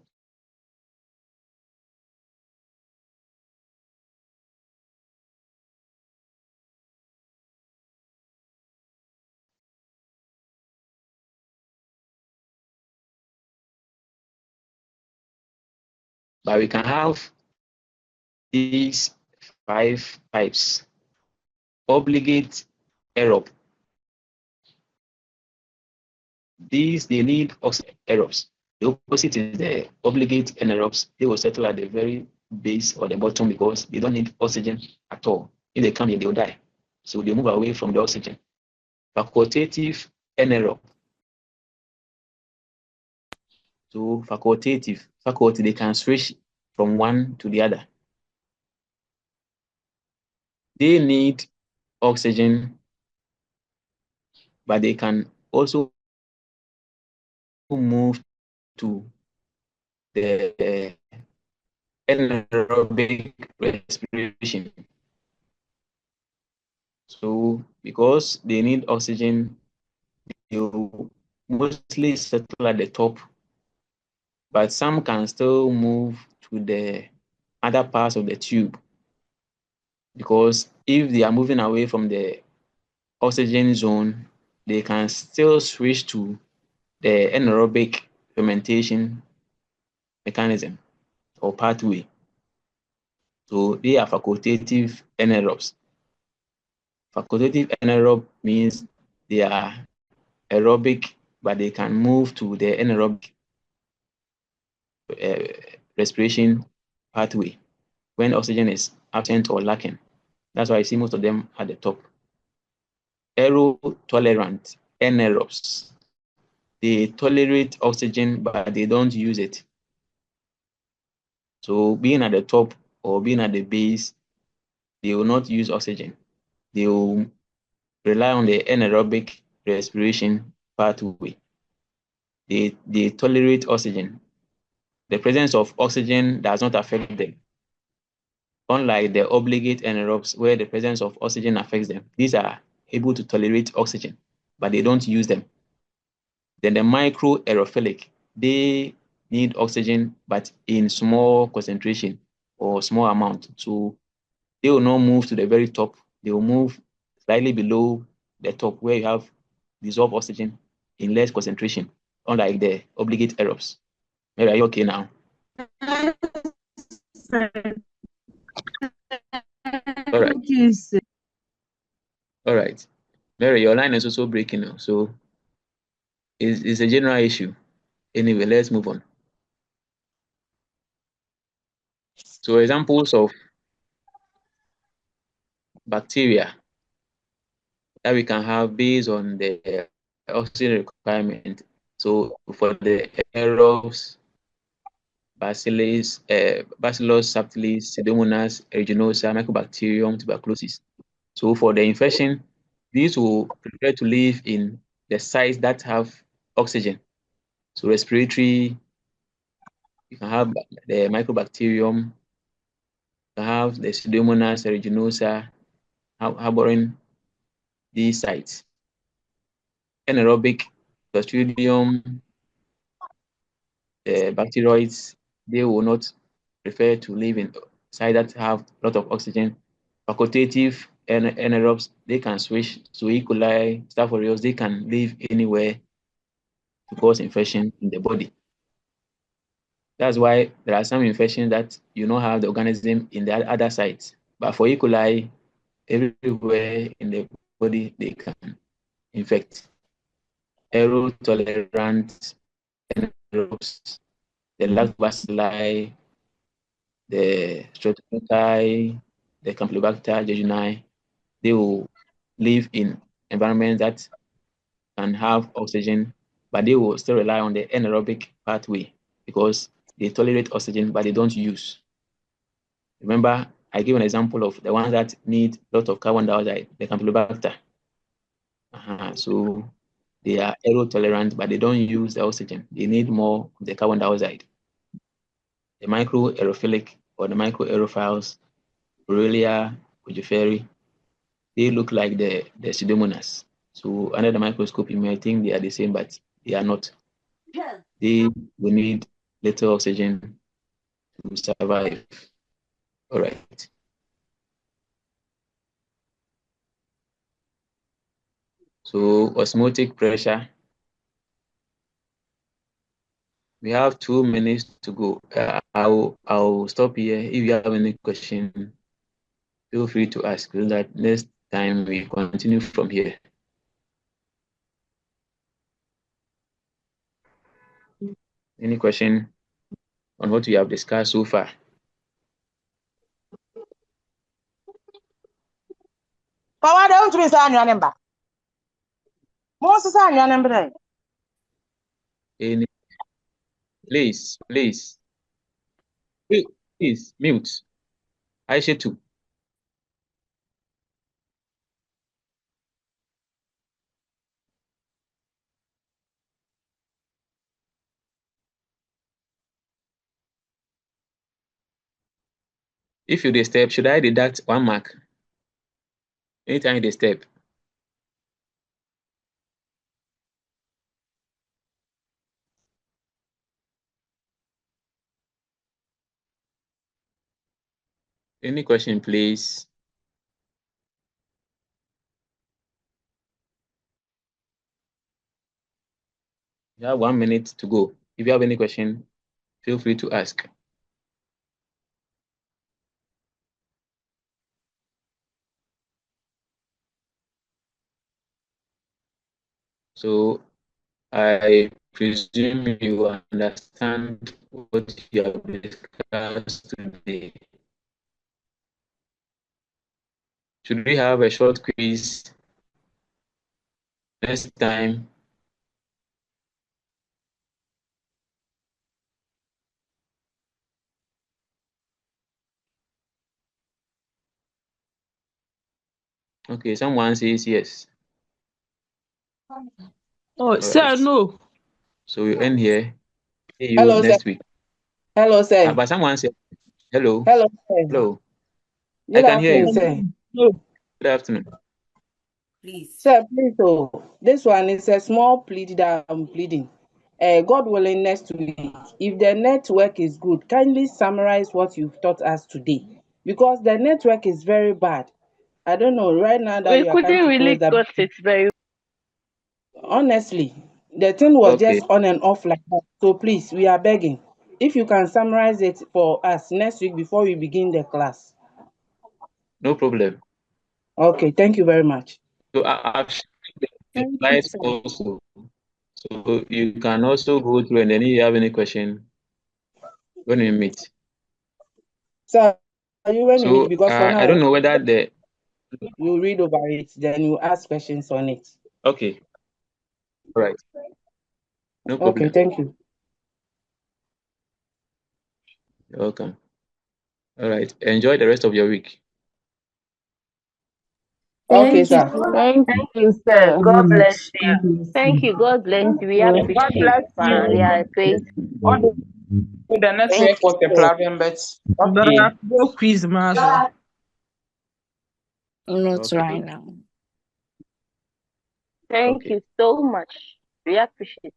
But we can have these 5 types. Obligate aerobe. These, they need oxygen aerobes. The opposite is the obligate anaerobes. They will settle at the very base or the bottom because they don't need oxygen at all. If they come in, they will die. So they move away from the oxygen. Facultative anaerobe. So facultative, faculty, they can switch from one to the other. They need oxygen, but they can also move to the anaerobic respiration. So because they need oxygen, they will mostly settle at the top, but some can still move to the other parts of the tube, because if they are moving away from the oxygen zone, they can still switch to the anaerobic fermentation mechanism or pathway. So they are facultative anaerobes. Facultative anaerobe means they are aerobic, but they can move to the anaerobic respiration pathway when oxygen is absent or lacking. That's why I see most of them at the top. Aerotolerant anaerobes. They tolerate oxygen, but they don't use it. So being at the top or being at the base, they will not use oxygen. They will rely on the anaerobic respiration pathway. They tolerate oxygen. The presence of oxygen does not affect them. Unlike the obligate anaerobes, where the presence of oxygen affects them, these are able to tolerate oxygen, but they don't use them. Then the microaerophilic, they need oxygen, but in small concentration or small amount. So they will not move to the very top. They will move slightly below the top where you have dissolved oxygen in less concentration, unlike the obligate aerobes. Mary, are you okay now? All right. All right. Mary, your line is also breaking now. So it's a general issue. Anyway, let's move on. So examples of bacteria that we can have based on the oxygen requirement. So for the aerobes, Bacillus subtilis, Pseudomonas aeruginosa, Mycobacterium tuberculosis. So for the infection, these will prefer to live in the sites that have oxygen. So respiratory, you can have the Mycobacterium, you can have the Pseudomonas aeruginosa harboring these sites. Anaerobic, Clostridium, the bacteroids, they will not prefer to live in sites that have a lot of oxygen. Facultative anaerobes, they can switch to E. coli, Staph aureus, they can live anywhere to cause infection in the body. That's why there are some infections that you don't have the organism in the other sites. But for E. coli, everywhere in the body, they can infect. Aerotolerant anaerobes, the lactobacilli, the streptococci, the campylobacter jejuni, they will live in environments that can have oxygen, but they will still rely on the anaerobic pathway because they tolerate oxygen, but they don't use. Remember, I gave an example of the ones that need a lot of carbon dioxide, the campylobacter. So they are aerotolerant, but they don't use the oxygen. They need more of the carbon dioxide. The microaerophilic or the microaerophiles, Borrelia, MIDWIFERY, they look like the Pseudomonas. So under the microscope, you may think they are the same, but they are not. They will need little oxygen to survive. All right. So osmotic pressure. We have 2 minutes to go. I'll stop here. If you have any question, feel free to ask so that next time we continue from here. Any question on what we have discussed so far? Why don't we sign your number? Most of sign your number. Any? Please, please, please mute. Aisha too. If you step, should I deduct 1 mark? Anytime you step. Any question, please? You have 1 minute to go. If you have any question, feel free to ask. So I presume you understand what you have discussed today. Should we have a short quiz next time? Okay, someone says yes. Oh, All sir, right. no. So we end here. See you Hello, next sir. week. Hello, sir. But someone said hello. Hello, sir. Hello. Good I can hear afternoon, you. sir. No. Good afternoon. Please. Sir, please, this one is a small plea that I'm pleading. God willing, next week, if the network is good, kindly summarize what you've taught us today. Because the network is very bad. I don't know, right now that We you are trying couldn't to really close that. got it very Honestly, the thing was Okay. just on and off like that. So please, we are begging. If you can summarize it for us next week before we begin the class. No problem. Okay, thank you very much. So I've shared the Thank you, slides sir. also. So you can also go through, and then if you have any question, when we meet. So are you when you meet? So Because for now, I don't know whether the you read over it, then you ask questions on it. okay. All right. No Okay, problem. thank you. You're welcome. All right. Enjoy the rest of your week. Okay, Thank you. sir. Thank Thank you you, so sir. God bless much. you. Thank you. God bless you. We God appreciate. bless We you. are great. Although the Thank network you, was a sir. problem, but But okay. I go quiz, Master. Not Okay. right now. Thank Okay. you so much. We appreciate.